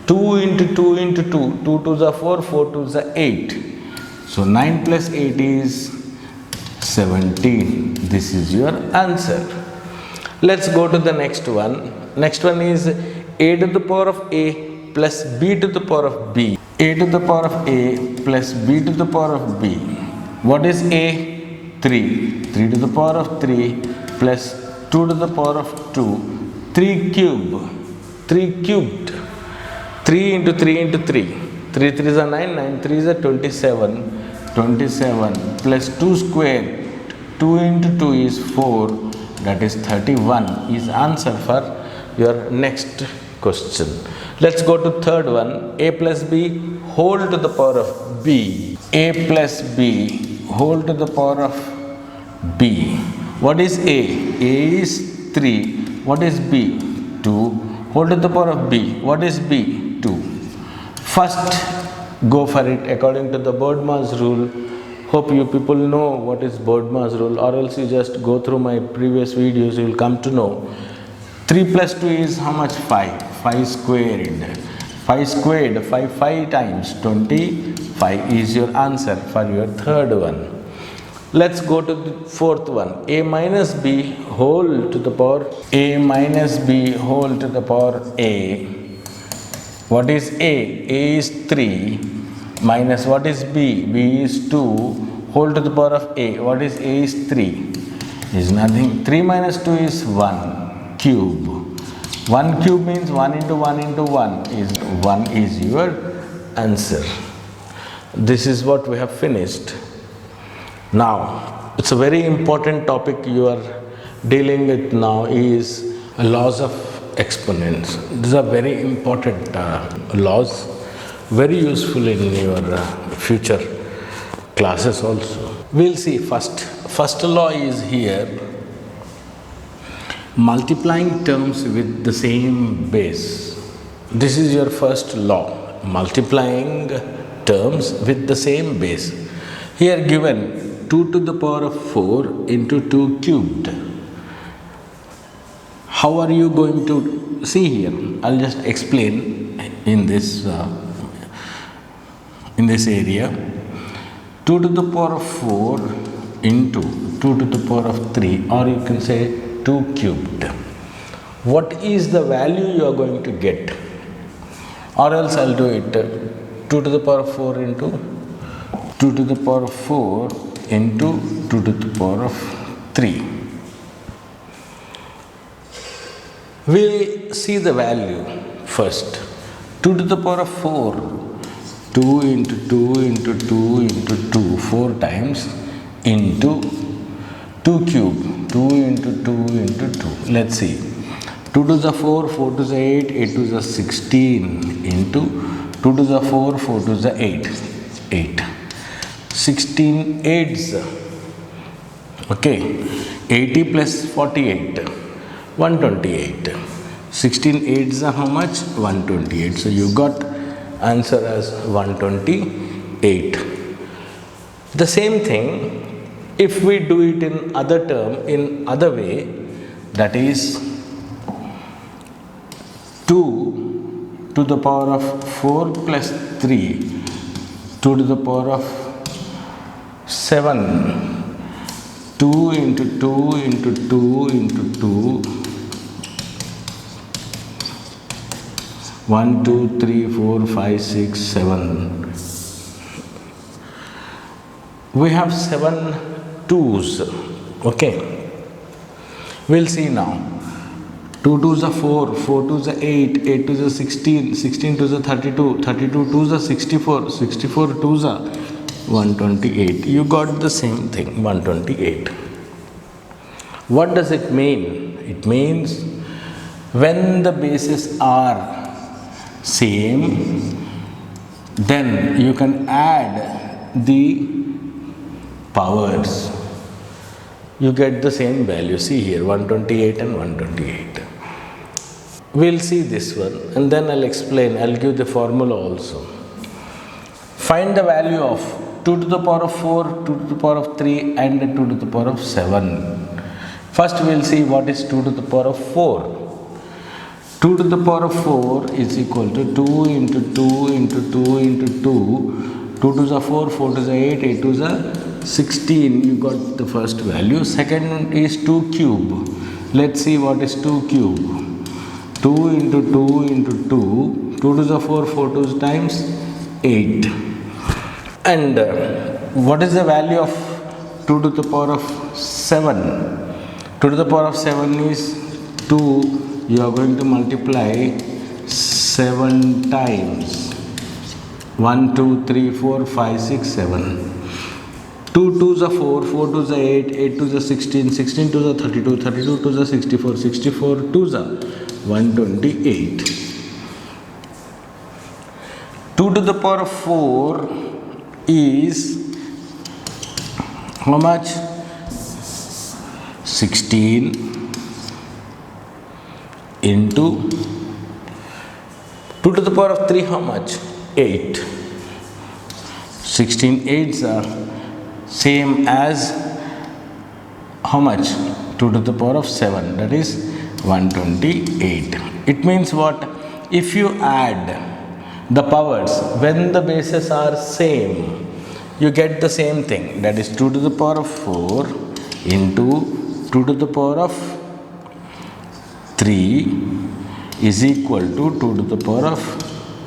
2 into 2 into 2, 2 to the 4, 4 to the 8. So 9 plus 8 is 17. This is your answer. Let's go to the next one. Next one is A to the power of A plus B to the power of B. A to the power of A plus B to the power of B. What is A? 3. 3 to the power of 3 plus 2 to the power of 2. 3 cube. 3 cubed. 3 into 3 into 3. 3 3 is a 9. 9 3 is a 27. 27 plus 2 square. 2 into 2 is 4. That is 31 is answer for your next question. Let's go to third one. A plus B whole to the power of B. A plus B whole to the power of B. What is A? A is 3. What is B? 2. Whole to the power of B. What is B? 2. First, go for it according to the BODMAS rule. Hope you people know what is BODMAS rule, or else you just go through my previous videos, you will come to know. 3 plus 2 is how much? 5. 5 squared. 5 squared, 5 times 25 is your answer for your third one. Let's go to the fourth one. A minus B whole to the power. A minus B whole to the power A. What is A? A is 3 minus what is B? B is 2 whole to the power of A. What is A is 3? Is nothing. 3 minus 2 is 1 cube. 1 cube means 1 into 1 into 1 is 1 is your answer. This is what we have finished. Now, it's a very important topic you are dealing with now is laws of exponents. These are very important laws, very useful in your future classes also. We'll see first law is here, multiplying terms with the same base. This is your first law, multiplying terms with the same base. Here given 2 to the power of 4 into 2 cubed. How are you going to see here? I'll just explain in this area. 2 to the power of 4 into 2 to the power of 3, or you can say 2 cubed. What is the value you are going to get? Or else I'll do it 2 to the power of 4 into 2 to the power of 4 into 2 to the power of 3. We'll see the value first. 2 to the power of 4, 2 into 2 into 2 into 2, 4 times into 2 cube, 2 into 2 into 2. Let's see. 2 to the 4, 4 to the 8, 8 to the 16 into 2 to the 4, 4 to the 8, 8. 16 eights, okay, 80 plus 48, 128. 16 eights are how much? 128. So you got answer as 128. The same thing, if we do it in other term, in other way, that is 2 to the power of 4 plus 3, 2 to the power of 7, 2 into 2 into 2 into 2, 1, 2, 3, 4, 5, 6, 7. We have 7 twos, okay. We'll see now. 2 twos are 4, 4 twos are 8, 8 twos are 16, 16 twos are 32, 32 twos are 64, 64 twos are 128. You got the same thing, 128. What does it mean? It means when the bases are same, then you can add the powers. You get the same value. See here, 128 and 128. We'll see this one and then I'll explain. I'll give the formula also. Find the value of 2 to the power of 4, 2 to the power of 3 and 2 to the power of 7. First we'll see what is 2 to the power of 4. 2 to the power of 4 is equal to 2 into 2 into 2 into 2. 2 to the 4, 4 to the 8, 8 to the 16. You got the first value. Second is 2 cube. Let's see what is 2 cube. 2 into 2 into 2. 2 to the 4, 4 2 times 8. And what is the value of 2 to the power of 7? 2 to the power of 7 is 2. You are going to multiply 7 times. 1, 2, 3, 4, 5, 6, 7. 2 twos are 4, 4 twos are 8, 8 twos are 16, 16 twos are 32, 32 twos are 64, 64 twos are 128. 2 to the power of 4 is how much? 16 into 2 to the power of 3 how much? 8. 16 eights are same as how much? 2 to the power of 7, that is 128. It means what? If you add the powers when the bases are same, you get the same thing, that is 2 to the power of 4 into 2 to the power of 3 is equal to 2 to the power of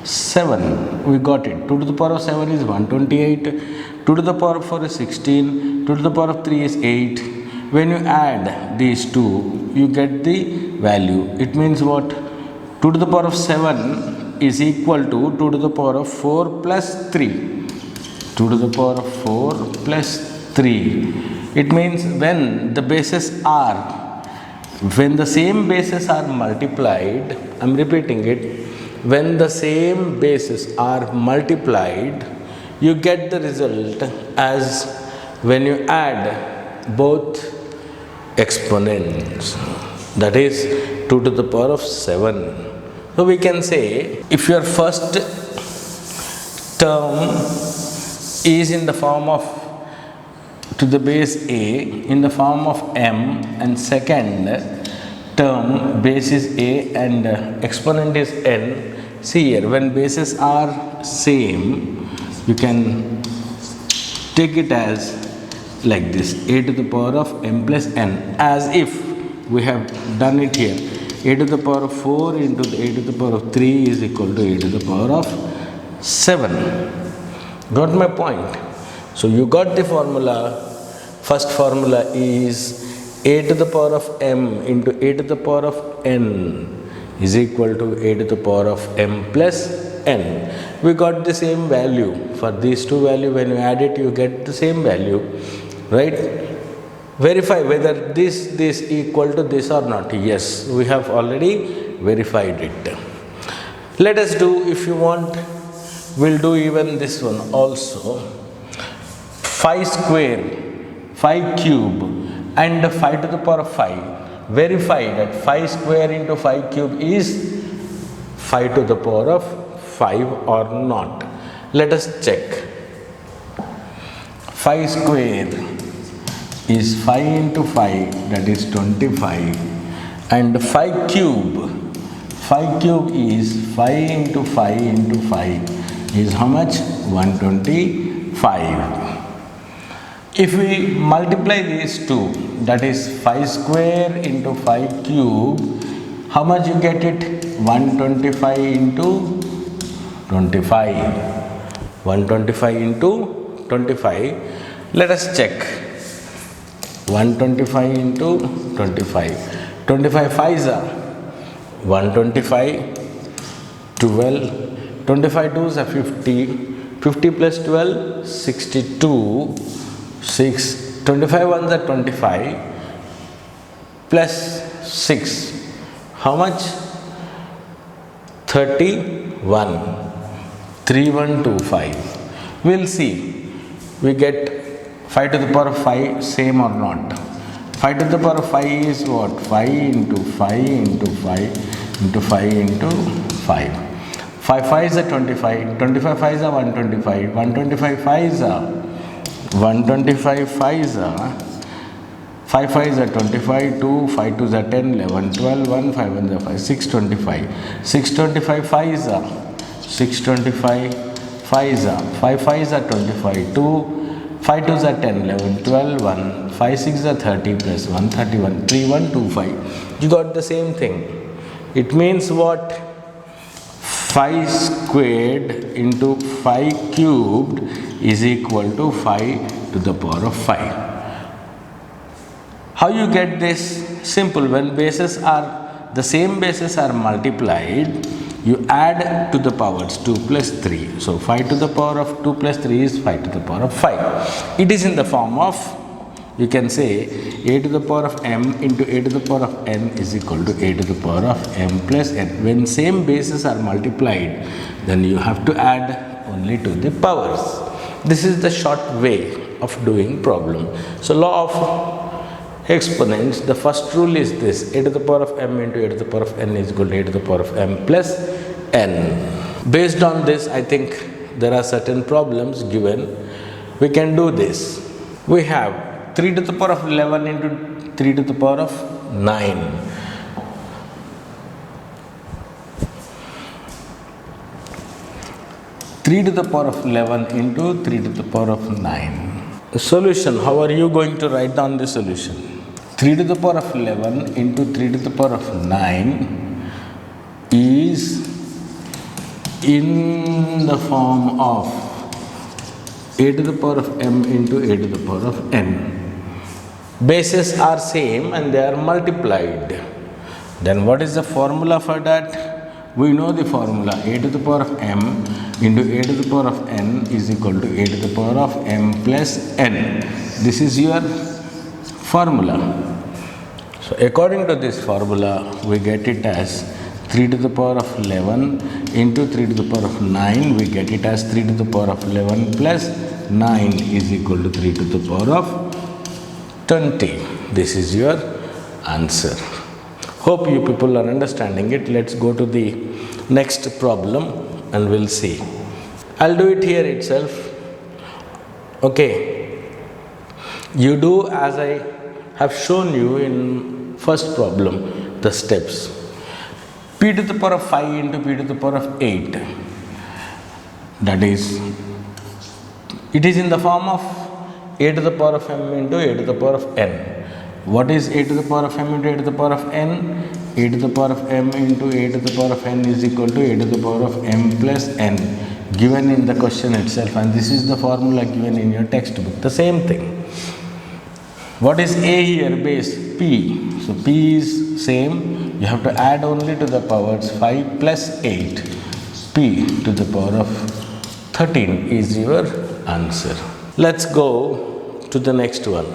7. We got it. 2 to the power of 7 is 128. 2 to the power of 4 is 16. 2 to the power of 3 is 8. When you add these two, you get the value. It means what? 2 to the power of 7 is equal to 2 to the power of 4 plus 3. 2 to the power of 4 plus 3. It means when the bases are, when the same bases are multiplied, I am repeating it, when the same bases are multiplied, you get the result as when you add both exponents, that is 2 to the power of 7. So we can say if your first term is in the form of to the base a in the form of m and second term base is a and exponent is n. See here, when bases are same, you can take it as like this, a to the power of m plus n, as if we have done it here. A to the power of 4 into the a to the power of 3 is equal to a to the power of 7. Got my point? So you got the formula. First formula is a to the power of m into a to the power of n is equal to a to the power of m plus n. We got the same value. For these two values, when you add it, you get the same value, right? Verify whether this equal to this or not. Yes, we have already verified it. Let us do, if you want, we'll do even this one also. 5 square, 5 cube and 5 to the power of 5. Verify that 5 square into 5 cube is 5 to the power of 5 or not. Let us check. 5 square is 5 into 5, that is 25, and 5 cube is 5 into 5 into 5 is how much? 125. If we multiply these two, that is 5 square into 5 cube, how much you get it? 125 into 25. 125 into 25. Let us check. 125 into 25. 25 5s are 125, 12, 25 2s are 50, 50 plus 12, 62, 6, 25 ones are 25, plus 6, how much? 31, 3125. We'll see, we get 5 to the power of 5 same or not. 5 to the power of 5 is what? 5 into 5 into 5 into 5 into 5. 5 5s are 25, 25 5s are 125, 125 5s are 125 5s are 5 5s are 25, 2, 5 2s are 10, 11, 12, 1, 5 1s are 5, 625. 625 5s are 625 5s are 5 5s are 25, 2, 5 2s are 10, 11, 12, 1, 5 6 are 30 plus 1, 31, 3 1 2 5. You got the same thing. It means what? 5 squared into 5 cubed is equal to 5 to the power of 5. How you get this? Simple. When bases are the same bases are multiplied, you add to the powers 2 plus 3. So 5 to the power of 2 plus 3 is 5 to the power of 5. It is in the form of, you can say, a to the power of m into a to the power of n is equal to a to the power of m plus n. When same bases are multiplied, then you have to add only to the powers. This is the short way of doing problem. So law of exponents, the first rule is this: a to the power of m into a to the power of n is equal to a to the power of m plus n. Based on this, I think there are certain problems given. We can do this. We have 3 to the power of 11 into 3 to the power of 9. Three to the power of 11 into 3 to the power of 9. The solution, how are you going to write down the solution? 3 to the power of 11 into 3 to the power of 9 is in the form of a to the power of m into a to the power of n. Bases are same and they are multiplied. Then what is the formula for that? We know the formula: a to the power of m into a to the power of n is equal to a to the power of m plus n. This is your formula. So according to this formula, we get it as 3 to the power of 11 into 3 to the power of 9. We get it as 3 to the power of 11 plus 9 is equal to 3 to the power of 20. This is your answer. Hope you people are understanding it. Let's go to the next problem and we'll see. I'll do it here itself. Okay. You do as I have shown you in first problem, the steps. P to the power of 5 into p to the power of 8. That is, it is in the form of a to the power of m into a to the power of n. What is a to the power of m into a to the power of n? A to the power of m into a to the power of n is equal to a to the power of m plus n, given in the question itself, and this is the formula given in your textbook. The same thing. What is a here? Base p. So p is same. You have to add only to the powers 5 plus 8. P to the power of 13 is your answer. Let's go to the next one.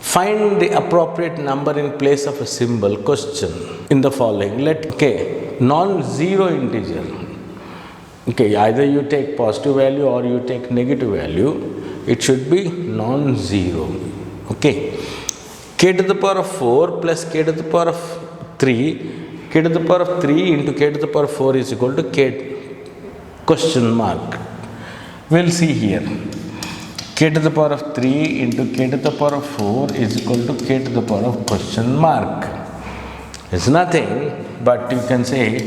Find the appropriate number in place of a symbol question in the following. Non-zero integer. Either you take positive value or you take negative value. It should be non-zero. K to the power of 4 plus k to the power of 3. K to the power of 3 into k to the power of 4 is equal to k question mark. We'll see here. K to the power of 3 into k to the power of 4 is equal to k to the power of question mark. It's nothing, but you can say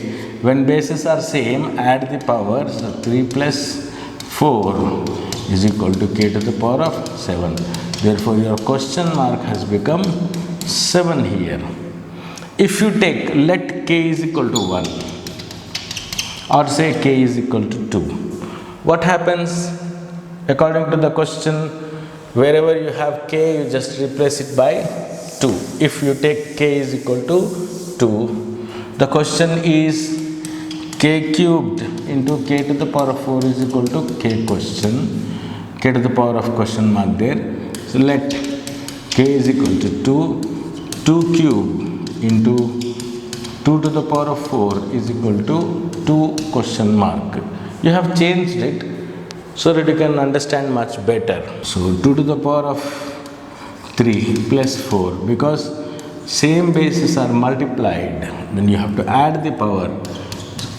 when bases are same, add the powers. So 3 plus 4 is equal to k to the power of 7. Therefore, your question mark has become 7 here. If you take, let k is equal to 1 or say k is equal to 2. What happens? According to the question, wherever you have k, you just replace it by 2. If you take k is equal to 2, the question is k cubed into k to the power of 4 is equal to k question, k to the power of question mark there. So let k is equal to 2 cube into 2 to the power of 4 is equal to 2 question mark. You have changed it so that you can understand much better. So 2 to the power of 3 plus 4, because same bases are multiplied, then you have to add the power.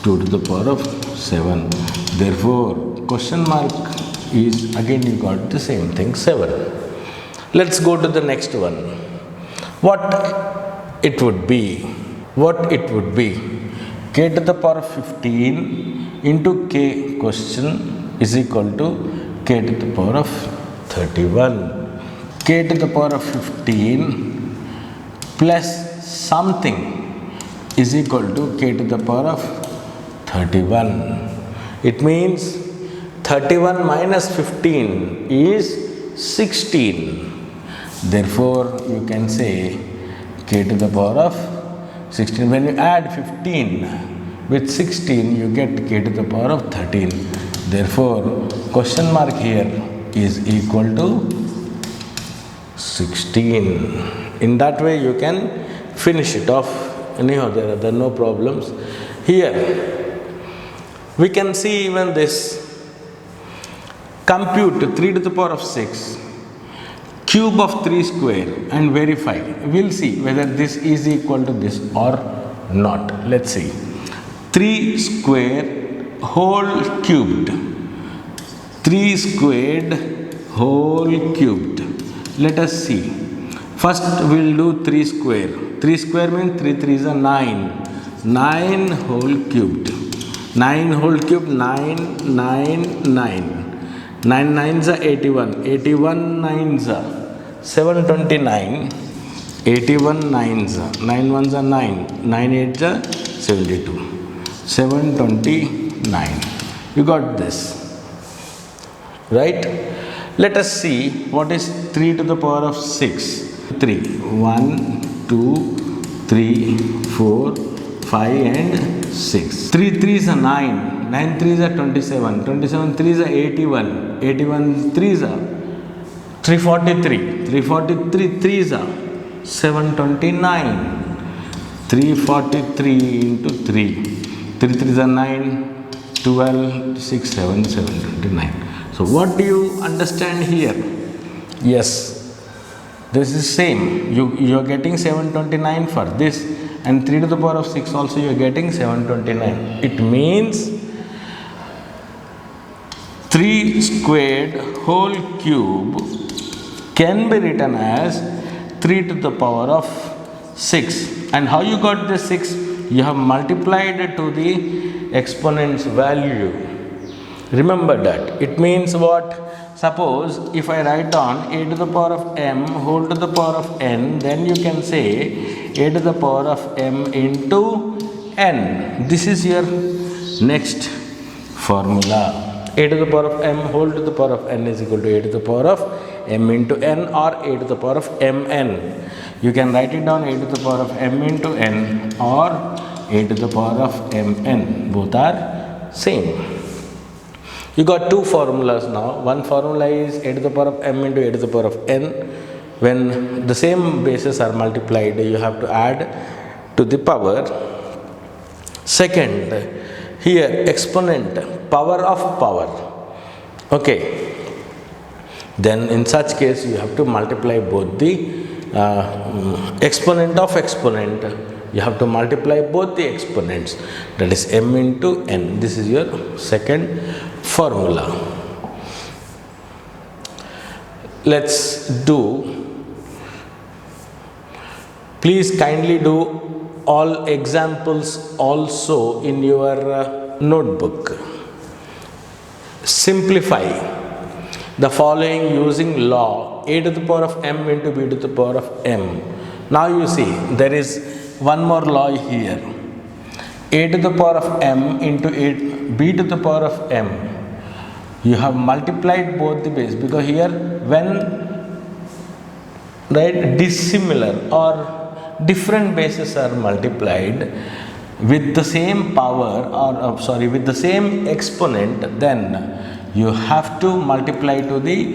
2 to the power of 7. Therefore, question mark is, again you got the same thing, 7. Let's go to the next one. What it would be? K to the power of 15 into k question is equal to k to the power of 31. K to the power of 15 plus something is equal to k to the power of 31. It means 31 minus 15 is 16. Therefore, you can say k to the power of 16. When you add 15 with 16, you get k to the power of 13. Therefore, question mark here is equal to 16. In that way, you can finish it off. Anyhow, there are no problems. Here, we can see even this. Compute 3 to the power of 6, cube of 3 square and verify. We'll see whether this is equal to this or not. Let's see. 3 square whole cubed. 3 squared whole cubed. Let us see. First we'll do 3 square. 3 square means 3 3s are 9. 9 whole cubed. 9 whole cubed, 9, 9, 9. 9 9s are 81. 81 9s are 729. 81 9s are 9 1s are 9. 9 8s are 72. 729. You got this, right? Let us see what is 3 to the power of 6. 3. 1, 2, 3, 4, 5 and 6. 3 3s are 9. 9 3s are 27. 27 3s are 81. 81 3s are 343. 343 3s are 729. 343 into 3. 3 3s are 9. 12, 6, 7, 729. So what do you understand here? Yes, this is same. You are getting 729 for this, and 3 to the power of 6 also you are getting 729. It means 3 squared whole cube can be written as 3 to the power of 6. And how you got the 6? You have multiplied it to the exponent's value. Remember that. It means what? Suppose if I write down a to the power of m whole to the power of n, then you can say a to the power of m into n. This is your next formula. A to the power of m whole to the power of n is equal to a to the power of m into n or a to the power of mn. You can write it down a to the power of m into n or a to the power of mn. Both are same. You got two formulas now. One formula is a to the power of m into a to the power of n. when the same bases are multiplied, you have to add to the power. Second, here exponent, power of power. Okay, then in such case you have to multiply both the exponent of exponent. You have to multiply both the exponents, that is m into n. This is your second formula. Let's do, please kindly do all examples also in your notebook. Simplify the following using law a to the power of m into b to the power of m. Now you see there is one more law here, a to the power of m into b to the power of m. You have multiplied both the base, because here when dissimilar or different bases are multiplied with the same power or with the same exponent, then you have to multiply to the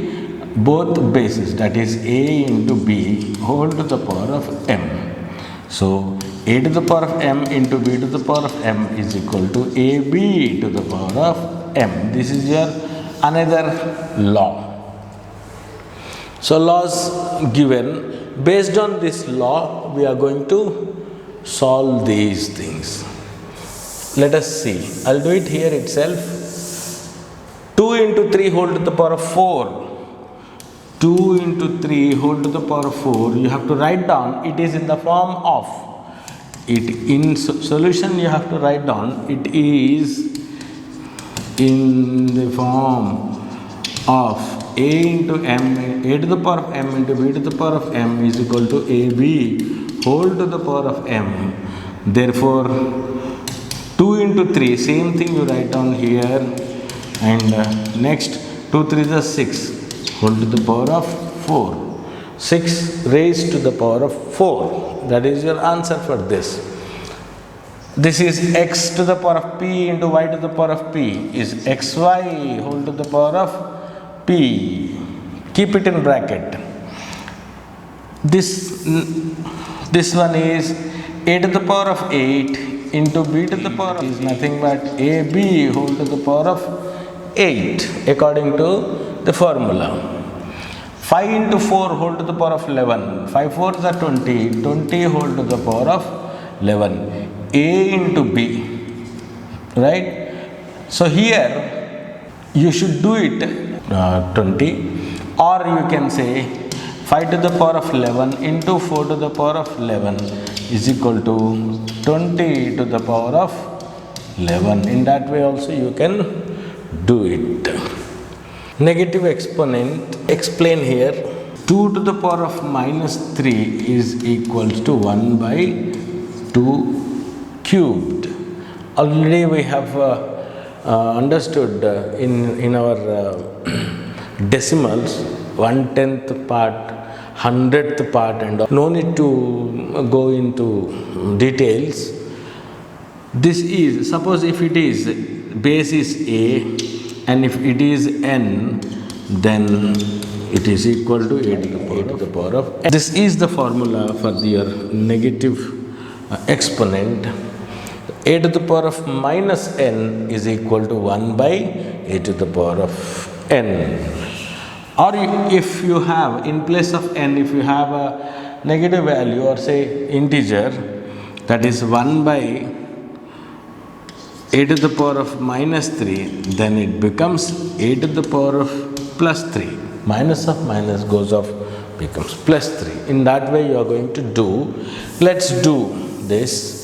both bases, that is a into b whole to the power of m. So a to the power of m into b to the power of m is equal to ab to the power of m. This is your another law. So laws given. Based on this law, we are going to solve these things. Let us see. I'll do it here itself. 2 into 3 whole to the power of 4. 2 into 3 whole to the power of 4. You have to write down. It is in the form of. In solution, you have to write down. It is in the form of a into m, a to the power of m into b to the power of m is equal to ab whole to the power of m. Therefore, 2 into 3, same thing you write down here, and next 2 3 is 6 whole to the power of 4. 6 raised to the power of 4. That is your answer for this. This is x to the power of p into y to the power of p is xy whole to the power of p. Keep it in bracket. This one is a to the power of 8 into b to the power of is nothing but ab whole to the power of 8 according to the formula. 5 into 4 whole to the power of 11. 5 4s are 20. 20 whole to the power of 11. A into b. Right? So here you should do it 20, or you can say 5 to the power of 11 into 4 to the power of 11 is equal to 20 to the power of 11. In that way also you can do it. Negative exponent, explain here. 2 to the power of minus 3 is equal to 1 by 2 cubed. Already we have understood in our decimals 1/10th part, 100th part, and no need to go into details. This is, suppose if it is base is a and if it is n, then it is equal to a to the power of n. This is the formula for your negative exponent. A to the power of minus n is equal to 1 by a to the power of n. Or if you have, in place of n, if you have a negative value or say integer, that is 1 by a to the power of minus 3, then it becomes a to the power of plus 3. Minus of minus goes off, becomes plus 3. In that way you are going to do. Let's do this.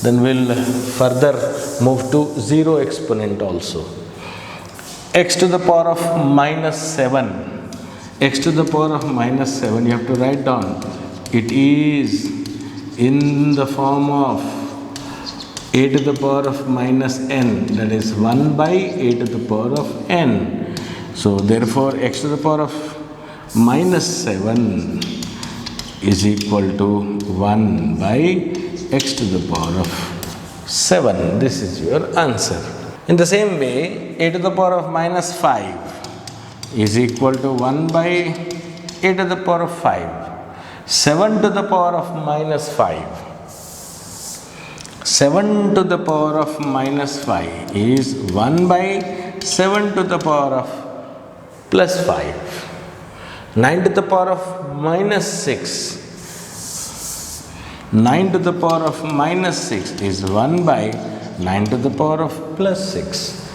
Then we'll further move to zero exponent also. X to the power of minus 7. X to the power of minus 7, you have to write down. It is in the form of a to the power of minus n, that is 1 by a to the power of n. So therefore x to the power of minus 7 is equal to 1 by x to the power of 7. This is your answer. In the same way, a to the power of minus 5 is equal to 1 by a to the power of 5. 7 to the power of minus 5. 7 to the power of minus 5 is 1 by 7 to the power of plus 5. 9 to the power of minus 6. 9 to the power of minus 6 is 1 by 9 to the power of plus 6.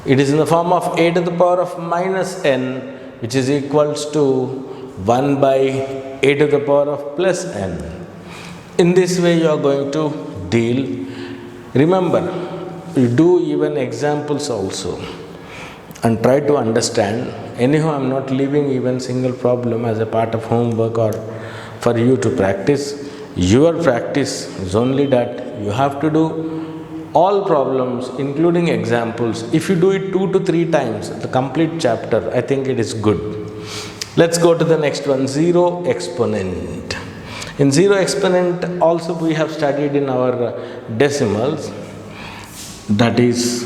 It is in the form of a to the power of minus n, which is equals to 1 by a to the power of plus n. In this way you are going to deal. Remember, you do even examples also and try to understand. Anyhow, I am not leaving even single problem as a part of homework or for you to practice. Your practice is only that you have to do all problems including examples. If you do it 2 to 3 times, the complete chapter, I think it is good. Let's go to the next one, zero exponent. In zero exponent also we have studied in our decimals, that is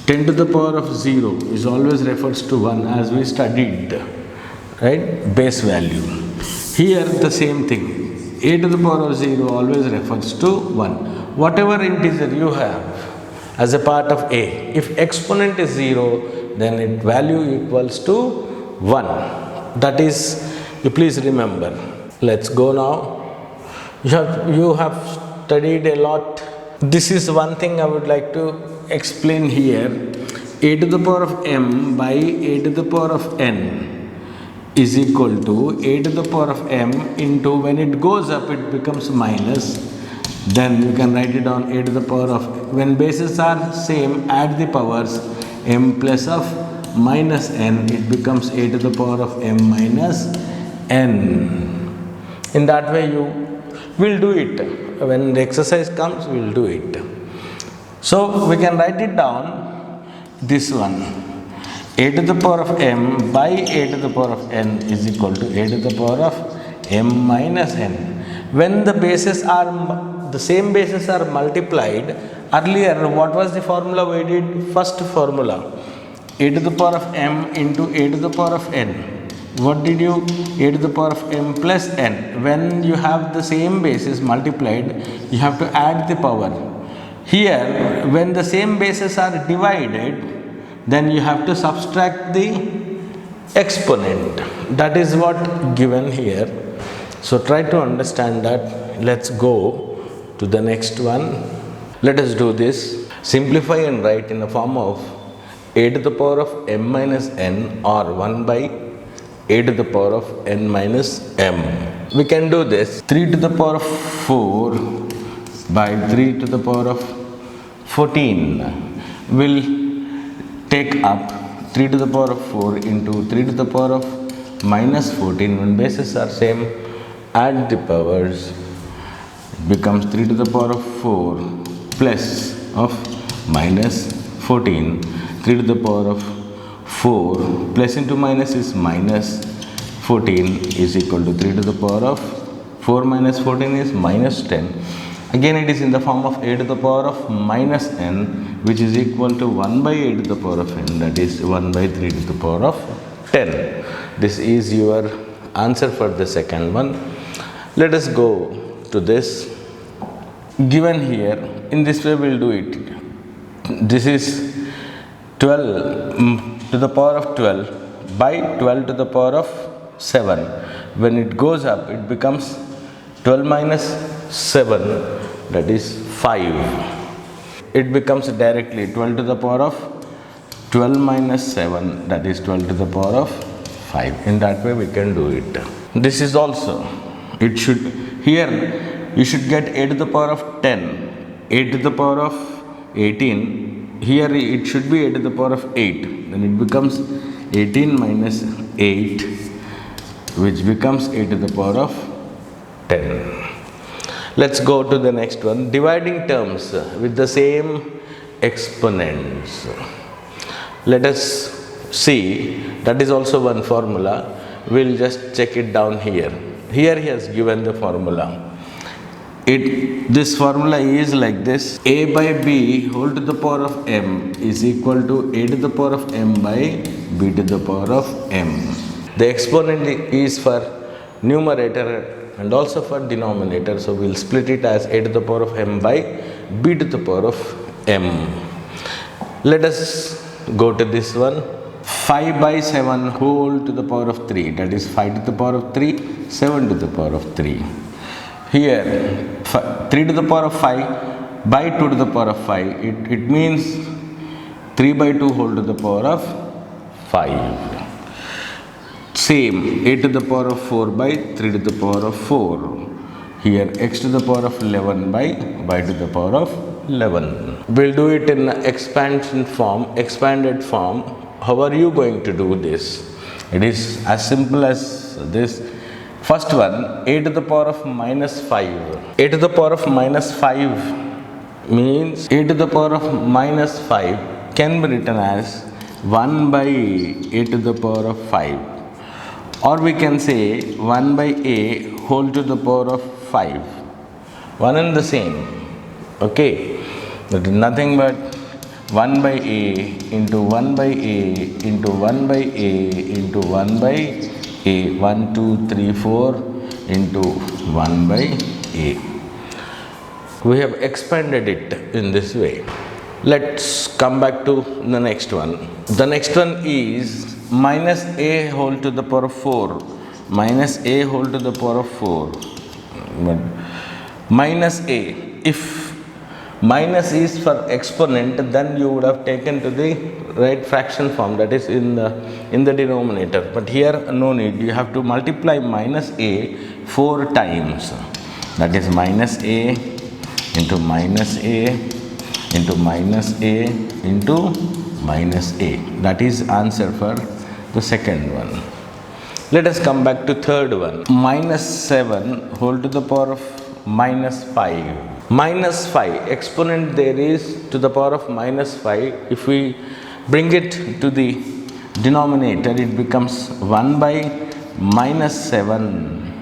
10 to the power of 0 is always refers to 1 as we studied, right? Base value. Here the same thing, a to the power of 0 always refers to 1. Whatever integer you have as a part of a, if exponent is 0, then its value equals to 1. That is, you please remember. Let's go now. You have studied a lot. This is one thing I would like to explain here. A to the power of m by a to the power of n is equal to a to the power of m into, when it goes up it becomes minus, then you can write it down a to the power of, when bases are same, add the powers, m plus of minus n, it becomes a to the power of m minus n. In that way you will do it. When the exercise comes, we will do it. So we can write it down, this one, a to the power of m by a to the power of n is equal to a to the power of m minus n. When the bases are, the same bases are multiplied, earlier what was the formula we did? First formula, a to the power of m into a to the power of n. What did you? A to the power of m plus n. When you have the same bases multiplied, you have to add the power. Here, when the same bases are divided, then you have to subtract the exponent. That is what given here. So try to understand that. Let's go to the next one. Let us do this. Simplify and write in the form of a to the power of m minus n, or 1 by a to the power of n minus m. We can do this. 3 to the power of 4 by 3 to the power of 14 will take up 3 to the power of 4 into 3 to the power of minus 14. When bases are same, add the powers, it becomes 3 to the power of 4 plus of minus 14. 3 to the power of 4 plus into minus is minus 14 is equal to 3 to the power of 4 minus 14 is minus 10. Again it is in the form of a to the power of minus n, which is equal to 1 by a to the power of n, that is 1 by 3 to the power of 10. This is your answer for the second one. Let us go to this. Given here, in this way we will do it. This is 12 to the power of 12 by 12 to the power of 7. When it goes up, it becomes 12 minus 7, that is 5. It becomes directly 12 to the power of 12 minus 7, that is 12 to the power of 5. In that way we can do it. This is also, it should, here you should get a to the power of 10, a to the power of 18. Here it should be a to the power of 8. Then it becomes 18 minus 8, which becomes a to the power of 10. Let's go to the next one. Dividing terms with the same exponents. Let us see. That is also one formula. We'll just check it down here. Here he has given the formula. This formula is like this. A by b whole to the power of m is equal to a to the power of m by b to the power of m. The exponent is for numerator and also for denominator. So we'll split it as a to the power of m by b to the power of m. Let us go to this one. 5 by 7 whole to the power of 3, that is 5 to the power of 3, 7 to the power of 3. Here 3 to the power of 5 by 2 to the power of 5, it means 3 by 2 whole to the power of 5. Same, 8 to the power of 4 by 3 to the power of 4. Here x to the power of 11 by y to the power of 11. We'll do it in expanded form. How are you going to do this? It is as simple as this. First one, a to the power of minus 5. A to the power of minus 5 means a to the power of minus 5 can be written as 1 by a to the power of 5. Or we can say 1 by a whole to the power of 5. One and the same. Okay. That is nothing but 1 by a into 1 by a into 1 by a into 1 by a. 1, 2, 3, 4 into 1 by a. We have expanded it in this way. Let's come back to the next one. The next one is minus a whole to the power of 4. Minus a whole to the power of 4. But minus a. If minus is for exponent, then you would have taken to the right fraction form, that is in the denominator. But here no need. You have to multiply minus a 4 times. That is minus a into minus a into minus a into minus a. That is answer for the second one. Let us come back to third one. Minus 7 whole to the power of minus 5. Minus 5, exponent there is to the power of minus 5. If we bring it to the denominator, it becomes 1 by minus 7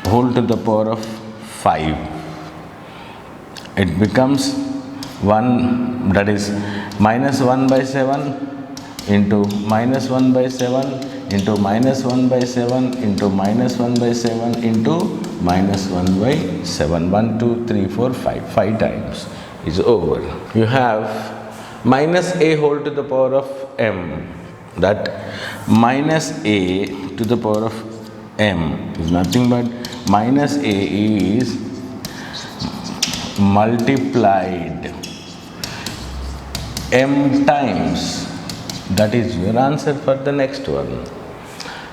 whole to the power of 5. It becomes 1, that is minus 1 by 7 into minus 1 by 7 into minus 1 by 7 into minus 1 by 7 into minus 1 by 7. 1, 2, 3, 4, 5. 5 times is over. You have minus a whole to the power of m. That minus a to the power of m is nothing but minus a is multiplied m times. That is your answer for the next one.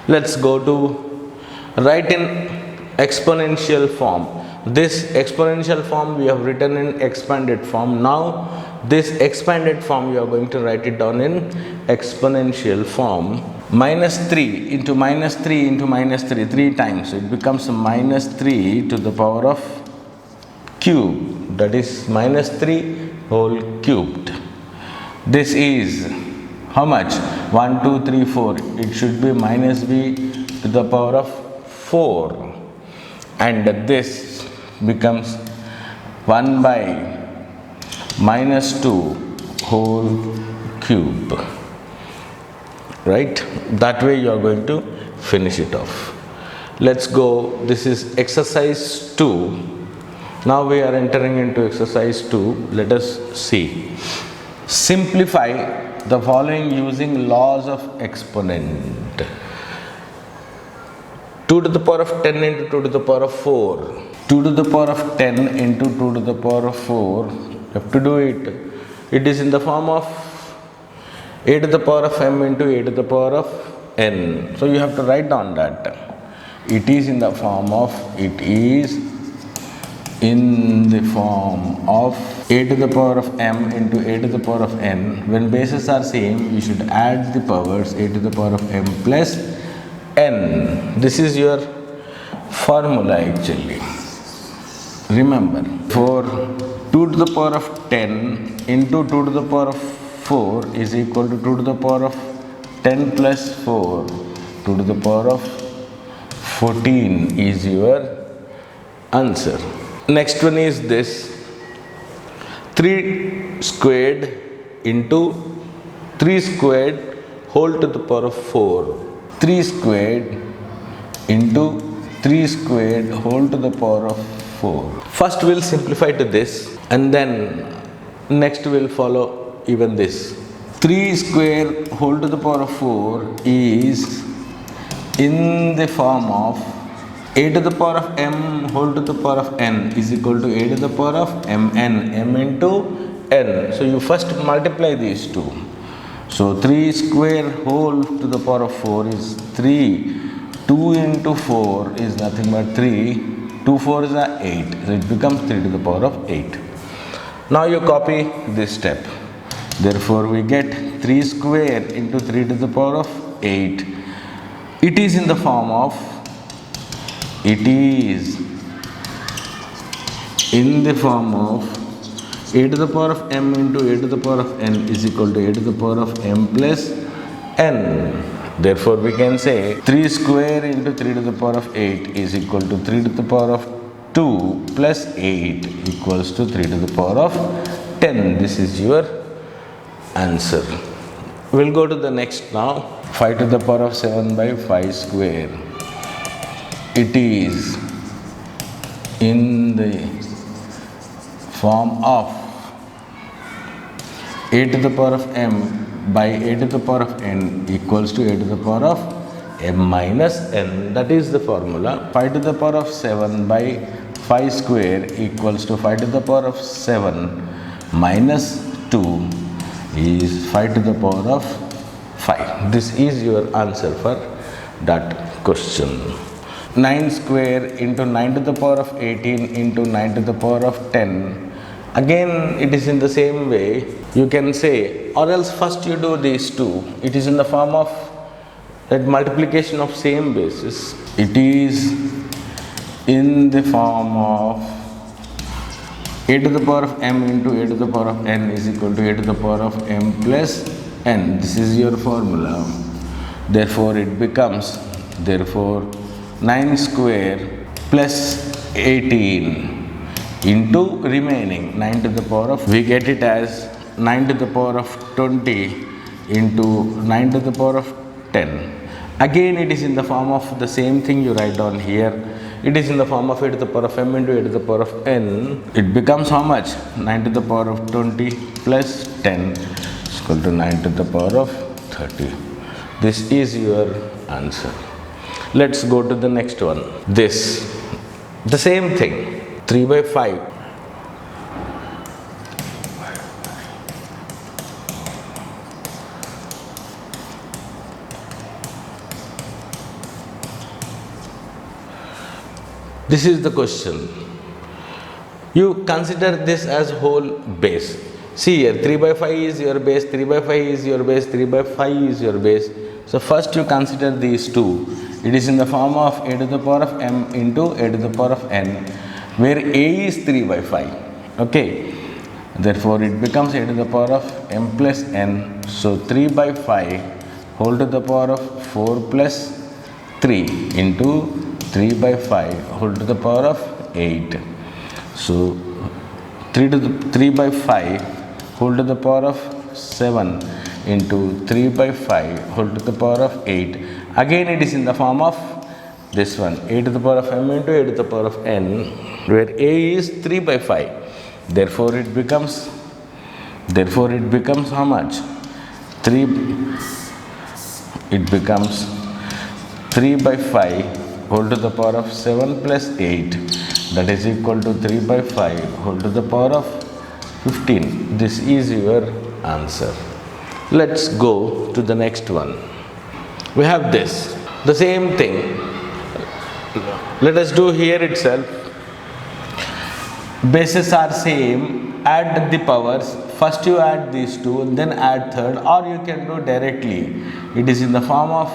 Let's go to write in exponential form. This exponential form we have written in expanded form. Now this expanded form you are going to write it down in exponential form. Minus 3 into minus 3 into minus 3, 3 times. It becomes minus 3 to the power of cube. That is minus 3 whole cubed. This is how much? 1, 2, 3, 4. It should be minus b to the power of 4. And this becomes 1 by minus 2 whole cube. Right? That way you are going to finish it off. Let's go. This is exercise 2. Now we are entering into exercise 2. Let us see. Simplify the following using laws of exponent. 2 to the power of 10 into 2 to the power of 4. 2 to the power of 10 into 2 to the power of 4. You have to do it. It is in the form of a to the power of m into a to the power of n. So you have to write down that. It is in the form of, it is in the form of a to the power of m into a to the power of n. When bases are same, you should add the powers a to the power of m plus n. This is your formula actually. Remember, for 2 to the power of 10 into 2 to the power of 4 is equal to 2 to the power of 10 plus 4. 2 to the power of 14 is your answer. Next one is this. 3 squared into 3 squared whole to the power of 4. 3 squared into 3 squared whole to the power of 4. First we'll simplify to this, and then next we'll follow even this. 3 square whole to the power of 4 is in the form of a to the power of m whole to the power of n is equal to a to the power of mn, m into n. So you first multiply these two. So 3 square whole to the power of 4 is 3. 2 into 4 is nothing but 3. 2 4 is 8. So it becomes 3 to the power of 8. Now you copy this step. Therefore we get 3 square into 3 to the power of 8. It is in the form of, it is in the form of a to the power of m into a to the power of n is equal to a to the power of m plus n. Therefore we can say 3 square into 3 to the power of 8 is equal to 3 to the power of 2 plus 8 equals to 3 to the power of 10. This is your answer. We'll go to the next now. 5 to the power of 7 by 5 square. It is in the form of a to the power of m by a to the power of n equals to a to the power of m minus n. That is the formula. 5 to the power of 7 by 5 square equals to 5 to the power of 7 minus 2 is 5 to the power of 5. This is your answer for that question. 9 square into 9 to the power of 18 into 9 to the power of 10. Again it is in the same way. You can say, or else first you do these two. It is in the form of that multiplication of same basis. It is in the form of a to the power of m into a to the power of n is equal to a to the power of m plus n. This is your formula. Therefore it becomes, therefore 9 square plus 18 into remaining 9 to the power of, we get it as 9 to the power of 20 into 9 to the power of 10. Again it is in the form of the same thing you write down here. It is in the form of a to the power of m into a to the power of n. It becomes how much? 9 to the power of 20 plus 10 is equal to 9 to the power of 30. This is your answer. Let's go to the next one. This, the same thing, 3 by 5. This is the question. You consider this as whole base. See here, 3 by 5 is your base, 3 by 5 is your base, 3 by 5 is your base. So first you consider these two. It is in the form of a to the power of m into a to the power of n, where a is 3 by 5. Okay. Therefore it becomes a to the power of m plus n. So 3 by 5 whole to the power of 4 plus 3 into 3 by 5 whole to the power of 8. So 3 by 5 whole to the power of 7 into 3 by 5 whole to the power of 8. Again it is in the form of this one, a to the power of m into a to the power of n, where a is 3 by 5. Therefore it becomes how much? 3, it becomes 3 by 5 whole to the power of 7 plus 8, that is equal to 3 by 5 whole to the power of 15. This is your answer. Let's go to the next one. We have this, the same thing. Let us do here itself. Bases are same, add the powers. First you add these two, then add third, or you can do directly. It is in the form of,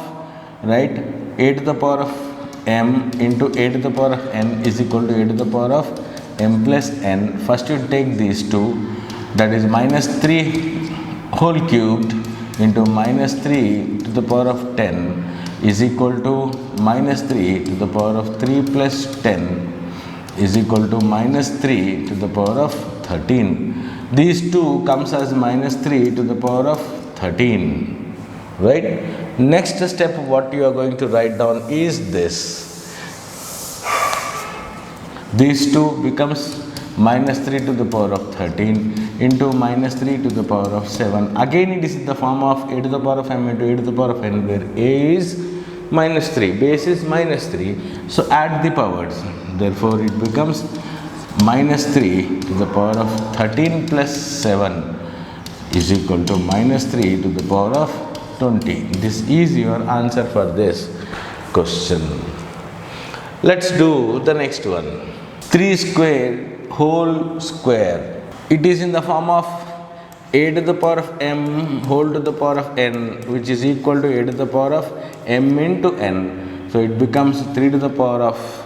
right, a to the power of m into a to the power of n is equal to a to the power of m plus n. First you take these two, that is minus 3 whole cubed into minus 3 to the power of 10 is equal to minus 3 to the power of 3 plus 10 is equal to minus 3 to the power of 13. These two comes as minus 3 to the power of 13. right? Next step what you are going to write down is this. These two becomes minus 3 to the power of 13 into minus 3 to the power of 7. Again it is in the form of a to the power of m into a to the power of n, where a is minus 3, base is minus 3. So add the powers. Therefore it becomes minus 3 to the power of 13 plus 7 is equal to minus 3 to the power of 20. This is your answer for this question. Let's do the next one. 3 squared whole square. It is in the form of a to the power of m whole to the power of n, which is equal to a to the power of m into n. So it becomes 3 to the power of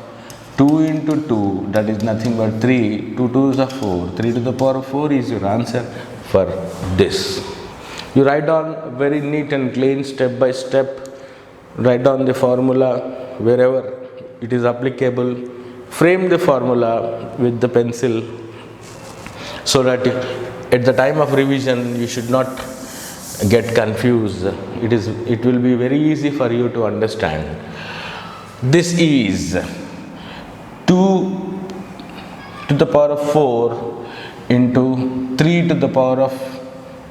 2 into 2, that is nothing but 3. 2 2s are 4. 3 to the power of 4 is your answer for this. You write down very neat and clean, step by step. Write down the formula wherever it is applicable. Frame the formula with the pencil so that at the time of revision you should not get confused. It will be very easy for you to understand. This is 2 to the power of 4 into 3 to the power of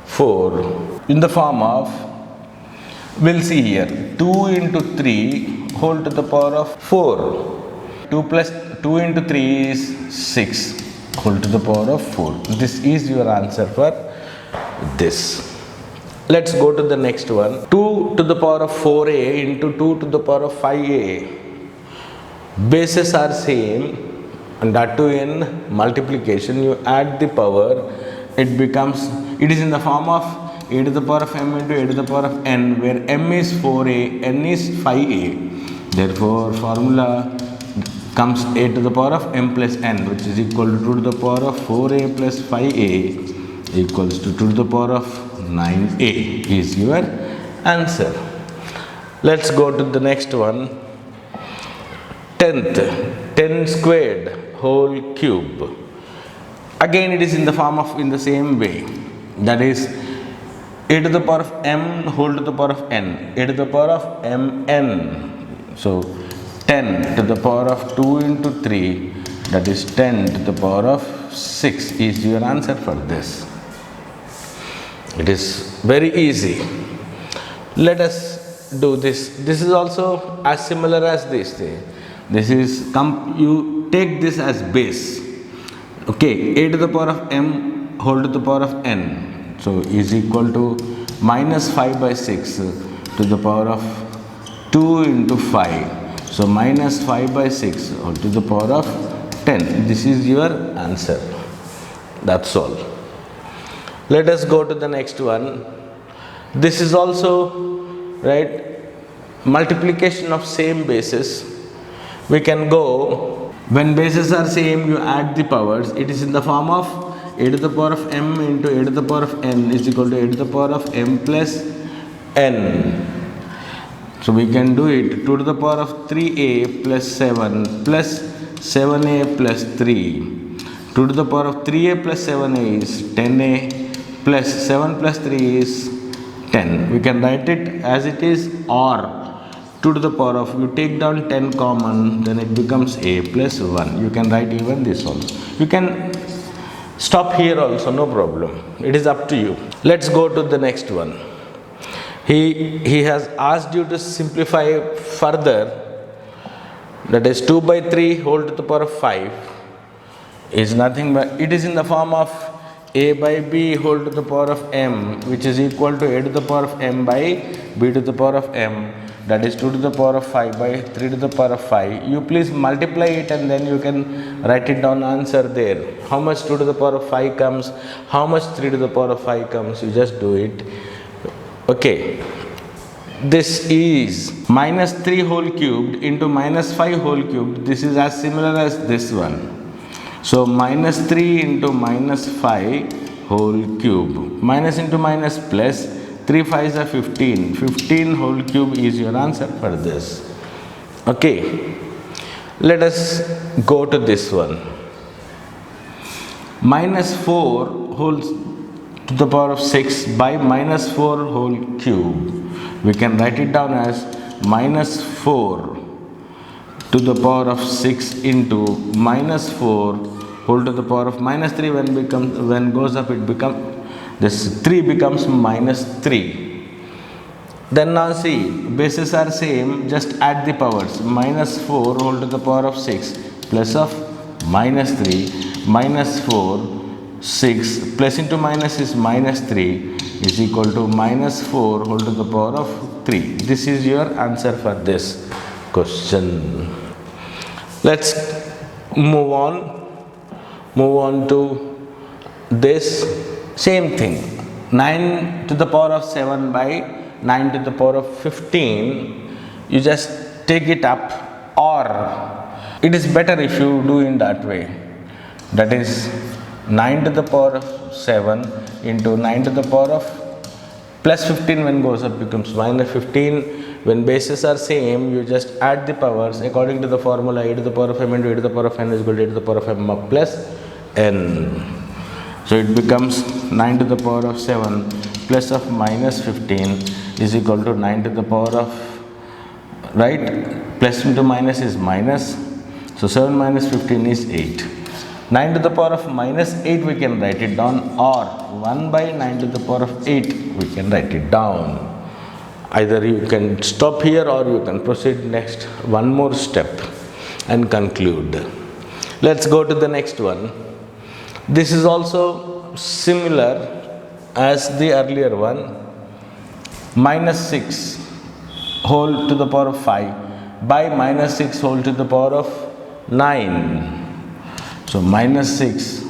4 in the form of, we'll see here, 2 into 3 whole to the power of 4. 2 into 3 is 6 whole to the power of 4. This is your answer for this. Let's go to the next one. 2 to the power of 4a into 2 to the power of 5a. Bases are same, and that too in multiplication. You add the power, it is in the form of a to the power of m into a to the power of n, where m is 4a, n is 5a. Therefore formula comes a to the power of m plus n, which is equal to 2 to the power of 4a plus 5a equals to 2 to the power of 9a is your answer. Let's go to the next one. 10th, 10 squared whole cube. Again it is in the form of, in the same way, that is a to the power of m whole to the power of n, a to the power of mn. So 10 to the power of 2 into 3, that is 10 to the power of 6 is your answer for this. It is very easy. Let us do this. This is also as similar as this thing. This is, you take this as base. Okay, a to the power of m whole to the power of n. So is equal to minus 5 by 6 to the power of 2 into 5. So minus 5 by 6 whole to the power of 10. This is your answer. That's all. Let us go to the next one. This is also, right, multiplication of same bases. We can go, when bases are same, you add the powers. It is in the form of a to the power of m into a to the power of n is equal to a to the power of m plus n. So we can do it 2 to the power of 3a plus 7 plus 7a plus 3. 2 to the power of 3a plus 7a is 10a plus 7 plus 3 is 10. We can write it as it is, or 2 to the power of, you take down 10 common, then it becomes a plus 1. You can write even this also. You can stop here also, no problem. It is up to you. Let's go to the next one. He has asked you to simplify further, that is 2 by 3 whole to the power of 5 is nothing but, it is in the form of a by b whole to the power of m, which is equal to a to the power of m by b to the power of m, that is 2 to the power of 5 by 3 to the power of 5. You please multiply it and then you can write it down answer there. How much 2 to the power of 5 comes, how much 3 to the power of 5 comes, you just do it. Okay, this is minus 3 whole cubed into minus 5 whole cubed. This is as similar as this one. So minus 3 into minus 5 whole cube. Minus into minus plus, 3 5s are 15. 15 whole cube is your answer for this. Okay, let us go to this one. Minus 4 whole to the power of 6 by minus 4 whole cube. We can write it down as minus 4 to the power of 6 into minus 4 whole to the power of minus 3. When goes up, it becomes, this 3 becomes minus 3. Then now see, bases are same, just add the powers. Minus 4 whole to the power of 6 plus of minus 3, minus 4, 6 plus into minus is minus 3 is equal to minus 4 whole to the power of 3. This is your answer for this question. Let's move on to this same thing. 9 to the power of 7 by 9 to the power of 15, you just take it up, or it is better if you do in that way. That is 9 to the power of 7 into 9 to the power of plus 15. When goes up becomes minus 15. When bases are same, you just add the powers according to the formula. A to the power of m into a to the power of n is equal to a to the power of m up plus n. So it becomes 9 to the power of 7 plus of minus 15 is equal to 9 to the power of, right, plus into minus is minus, so 7 minus 15 is 8. 9 to the power of minus 8 we can write it down, or 1 by 9 to the power of 8 we can write it down. Either you can stop here or you can proceed next one more step and conclude. Let's go to the next one. This is also similar as the earlier one. Minus 6 whole to the power of 5 by minus 6 whole to the power of 9. So minus 6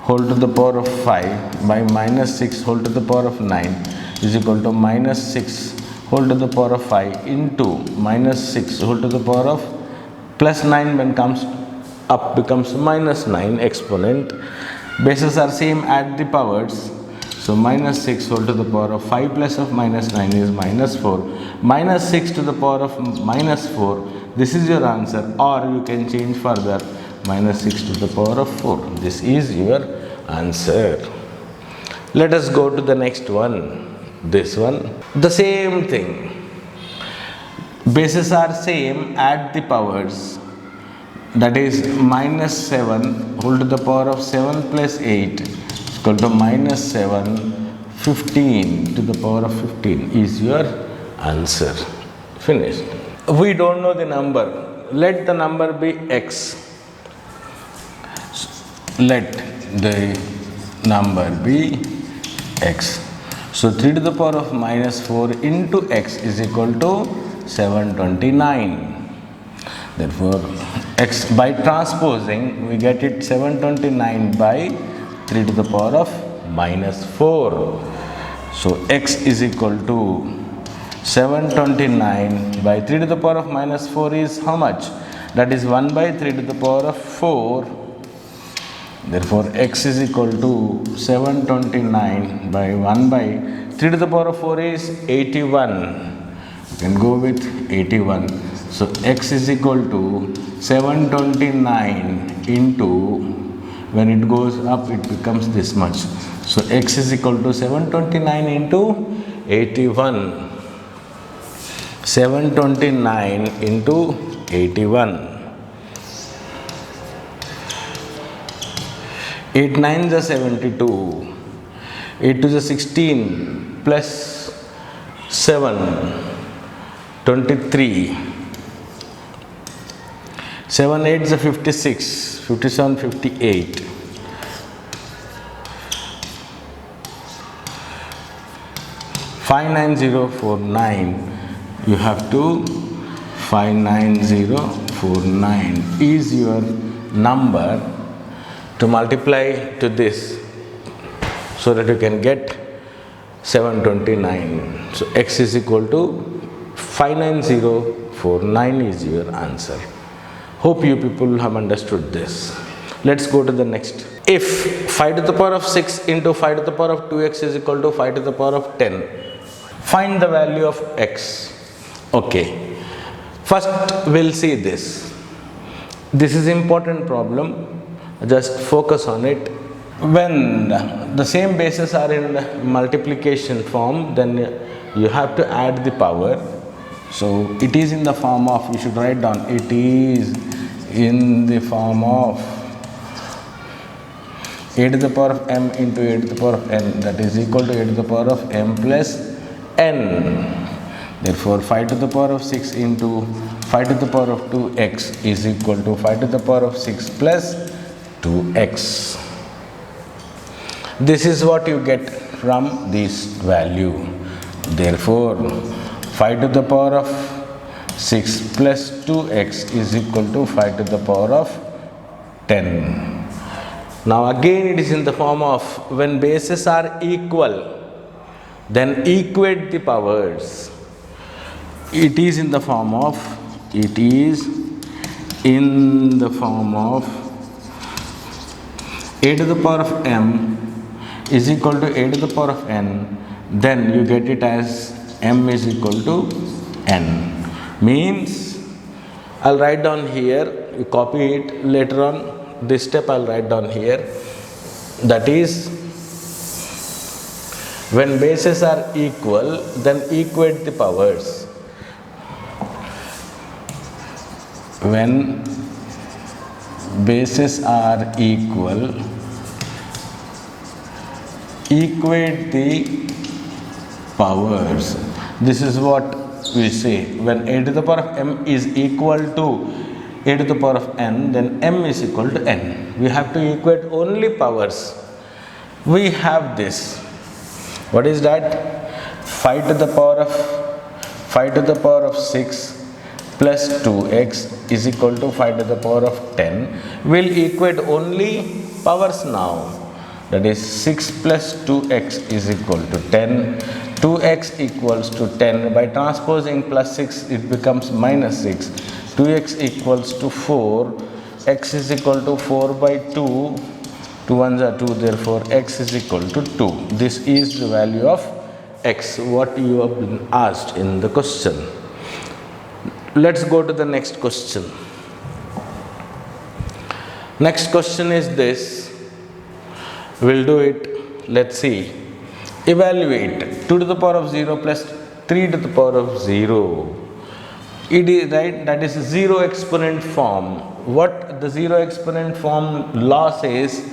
whole to the power of 5 by minus 6 whole to the power of 9 is equal to minus 6 whole to the power of 5 into minus 6 whole to the power of plus 9. When comes up becomes minus 9 exponent. Bases are same, add the powers. So minus 6 whole to the power of 5 plus of minus 9 is minus 4. Minus 6 to the power of minus 4. This is your answer, or you can change further, minus 6 to the power of 4. This is your answer. Let us go to the next one. This one. The same thing. Bases are same, add the powers. That is minus 7 whole to the power of 7 plus 8 is equal to minus 7, 15 to the power of 15 is your answer. Finished. We don't know the number. Let the number be x. Let the number be x. So 3 to the power of minus 4 into x is equal to 729. Therefore, x by transposing, we get it 729 by 3 to the power of minus 4. So, x is equal to 729 by 3 to the power of minus 4 is how much? That is 1 by 3 to the power of 4. Therefore, x is equal to 729 by 1 by 3 to the power of 4 is 81. You can go with 81. So, x is equal to 729 into, when it goes up, it becomes this much. So, x is equal to 729 into 81. 729 into 81. 8 9s are 72. 8 2s are 16 plus 7, 23. 7 8s are 56, 57, 58. 59049. You have to 59049 is your number to multiply to this, so that you can get 729. So x is equal to 59049 is your answer. Hope you people have understood this. Let's go to the next. If 5 to the power of 6 into 5 to the power of 2x is equal to 5 to the power of 10, find the value of x. Okay. First we'll see this. This is important problem. Just focus on it. When the same bases are in multiplication form, then you have to add the power. So it is in the form of, you should write down, it is in the form of a to the power of m into a to the power of n, that is equal to a to the power of m plus n. Therefore 5 to the power of 6 into 5 to the power of 2x is equal to 5 to the power of 6 plus 2x. This is what you get from this value. Therefore 5 to the power of 6 plus 2x is equal to 5 to the power of 10. Now again it is in the form of, when bases are equal, then equate the powers. It is in the form of, it is in the form of a to the power of m is equal to a to the power of n, then you get it as m is equal to n. Means, I'll write down here, you copy it later on, this step I'll write down here, that is, when bases are equal, then equate the powers. When bases are equal, equate the powers. This is what we say. When a to the power of m is equal to a to the power of n, then m is equal to n. We have to equate only powers. We have this. What is that? 5 to the power of 6 plus 2x is equal to 5 to the power of 10. We'll equate only powers now. That is 6 plus 2x is equal to 10. 2x equals to 10. By transposing plus 6, it becomes minus 6. 2x equals to 4. X is equal to 4 by 2. 2 ones are 2. Therefore, x is equal to 2. This is the value of x, what you have been asked in the question. Let's go to the next question. Next question is this. We'll do it. Let's see. Evaluate 2 to the power of 0 plus 3 to the power of 0. It is right, that is 0 exponent form. What the 0 exponent form law says,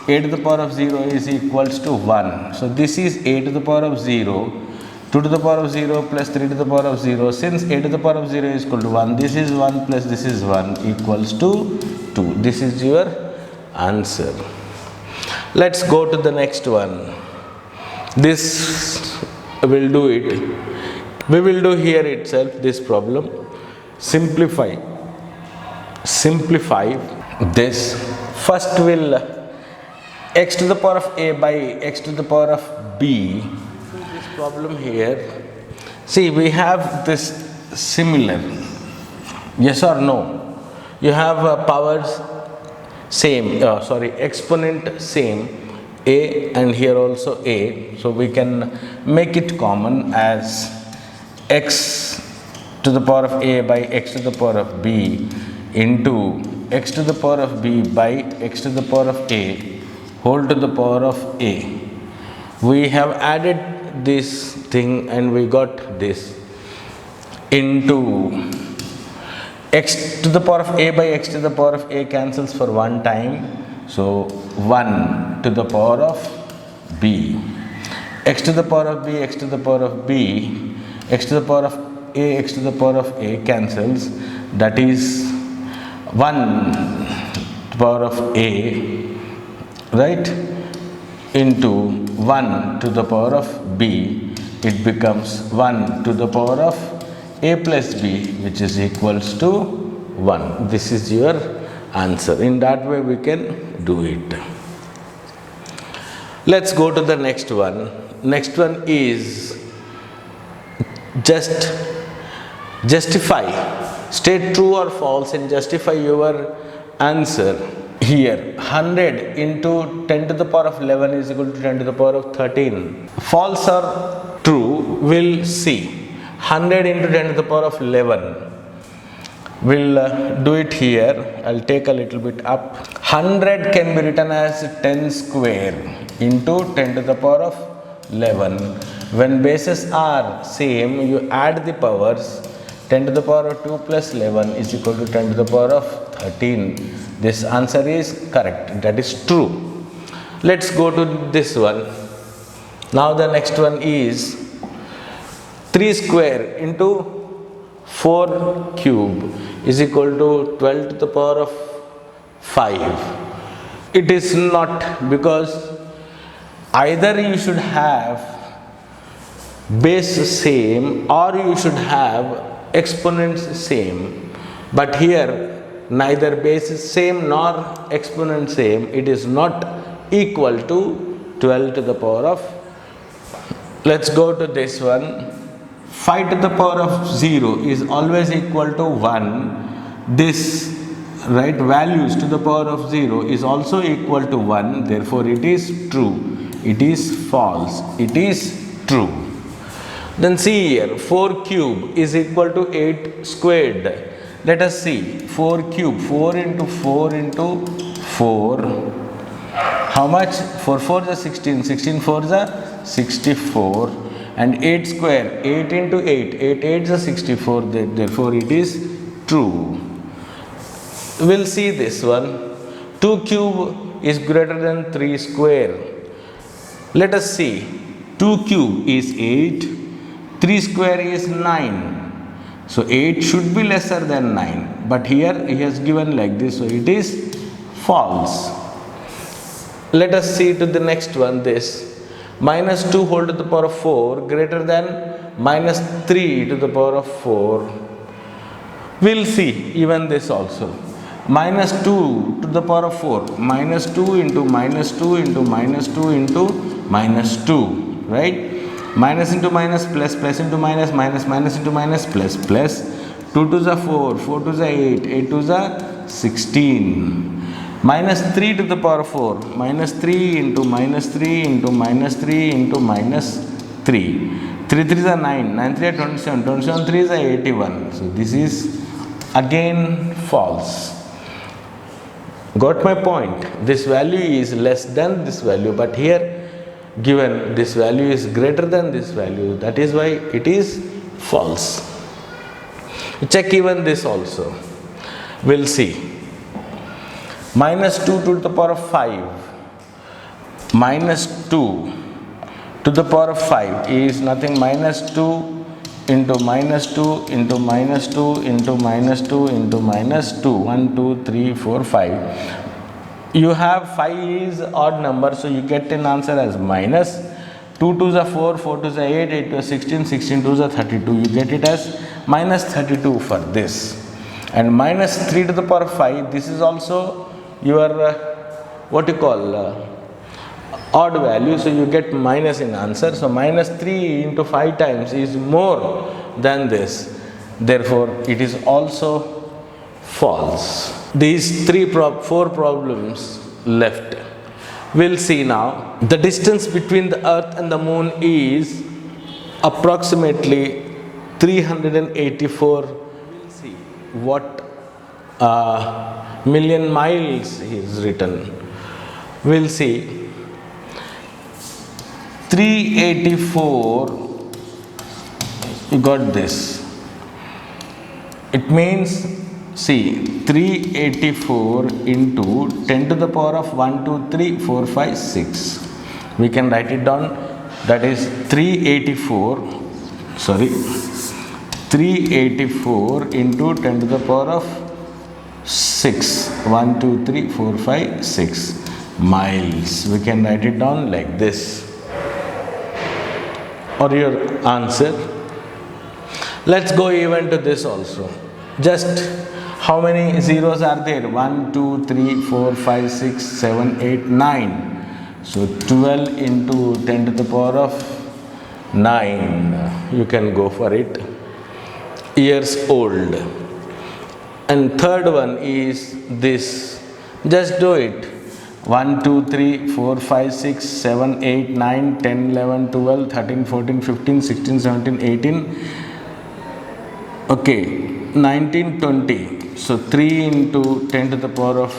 a to the power of 0 is equals to 1. So this is a to the power of 0. 2 to the power of 0 plus 3 to the power of 0. Since a to the power of 0 is equal to 1, this is 1 plus this is 1 equals to 2. This is your answer. Let's go to the next one. This will do it. We will do here itself this problem. Simplify this. First will x to the power of a by x to the power of b. This problem here. See, we have this similar. Yes or no? You have powers same, exponent same, a and here also a. So we can make it common as x to the power of a by x to the power of b into x to the power of b by x to the power of a whole to the power of a. We have added this thing and we got this into x to the power of a by x to the power of a cancels for one time. So 1 to the power of b. X to the power of b, x to the power of b, x to the power of a, x to the power of a cancels. That is 1 to the power of a, right, into 1 to the power of b. It becomes 1 to the power of a plus b, which is equals to 1. This is your answer. In that way we can do it. Let's go to the next one. Next one is just justify. State true or false and justify your answer. Here 100 into 10 to the power of 11 is equal to 10 to the power of 13. False or true, we'll see. 100 into 10 to the power of 11. We'll do it here. I'll take a little bit up. 100 can be written as 10 square into 10 to the power of 11. When bases are same, you add the powers. 10 to the power of 2 plus 11 is equal to 10 to the power of 13. This answer is correct. That is true. Let's go to this one. Now the next one is 3 square into 4 cube is equal to 12 to the power of 5. It is not, because either you should have base same or you should have exponents same, but here neither base is same nor exponent same. It is not equal to 12 to the power of. Let's go to this one. 5 to the power of 0 is always equal to 1. This right values to the power of 0 is also equal to 1. Therefore it is true. It is false. It is true. Then see here, 4 cube is equal to 8 squared. Let us see, 4 cube, 4 into 4 into 4. How much? 4 4 is 16, 16 4 is 64. And 8 square, 8 into 8, 8 8 is 64. Therefore it is true. We'll see this one. 2 cube is greater than 3 square. Let us see. 2 cube is 8. 3 square is 9. So 8 should be lesser than 9. But here he has given like this. So it is false. Let us see to the next one. This. Minus 2 whole to the power of 4 greater than minus 3 to the power of 4. We'll see even this also. Minus 2 to the power of 4. Minus 2 into minus 2 into minus 2 into minus 2. Right? Minus into minus, plus, plus into minus, minus, minus into minus, plus, plus. 2 to the 4, 4 to the 8, 8 to the 16. Minus 3 to the power of 4, minus 3 into minus 3 into minus 3 into minus 3. 3 3 is 9, 9 3 is 27, 27 3 is 81. So this is again false. Got my point? This value is less than this value, but here given this value is greater than this value, that is why it is false. Check even this also. We'll see. Minus 2 to the power of 5. Minus 2 to the power of 5 is nothing minus 2 into minus 2 into minus 2 into minus 2 into minus 2. 1, 2, 3, 4, 5. You have 5 is odd number, so you get an answer as minus. 2 to the 4, 4 to the 8, 8 to the 16, 16 to the 32. You get it as minus 32 for this. And minus 3 to the power of 5, this is also your what you call odd value, so you get minus in answer. So minus 3 into 5 times is more than this. Therefore, it is also false. These 4 problems left. We'll see now. The distance between the earth and the moon is approximately 384. We'll see what million miles is written. We'll see. 384. You got this. It means, see, 384 into 10 to the power of 1, 2, 3, 4, 5, 6. We can write it down. That is 384. Sorry. 384 into 10 to the power of 6. 1, 2, 3, 4, 5, 6 miles. We can write it down like this. Or your answer. Let's go even to this also. Just how many zeros are there? 1, 2, 3, 4, 5, 6, 7, 8, 9. So 12 into 10 to the power of 9. You can go for it. Years old. And third one is this. Just do it. 1, 2, 3, 4, 5, 6, 7, 8, 9, 10, 11, 12, 13, 14, 15, 16, 17, 18. Okay, 19, 20. So 3 into 10 to the power of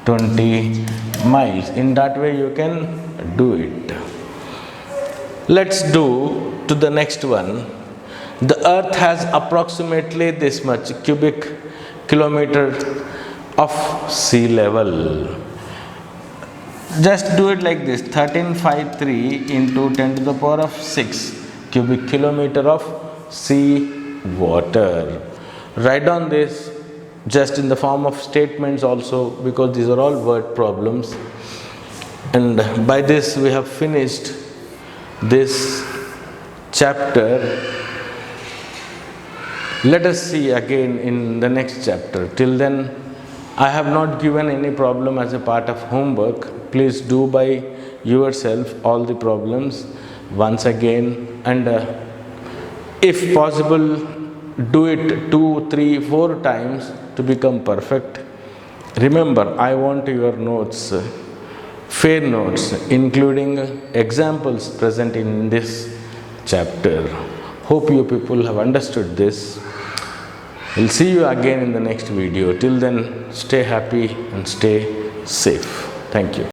20 miles. In that way you can do it. Let's do to the next one. The earth has approximately this much cubic kilometer of sea level. Just do it like this: 1353 into 10 to the power of 6 cubic kilometer of sea water. Write down this just in the form of statements also, because these are all word problems. And by this we have finished this chapter. Let us see again in the next chapter. Till then, I have not given any problem as a part of homework. Please do by yourself all the problems once again, and if possible, do it 2, 3, 4 times to become perfect. Remember, I want your notes, fair notes, including examples present in this chapter. Hope you people have understood this. We'll see you again in the next video. Till then, stay happy and stay safe. Thank you.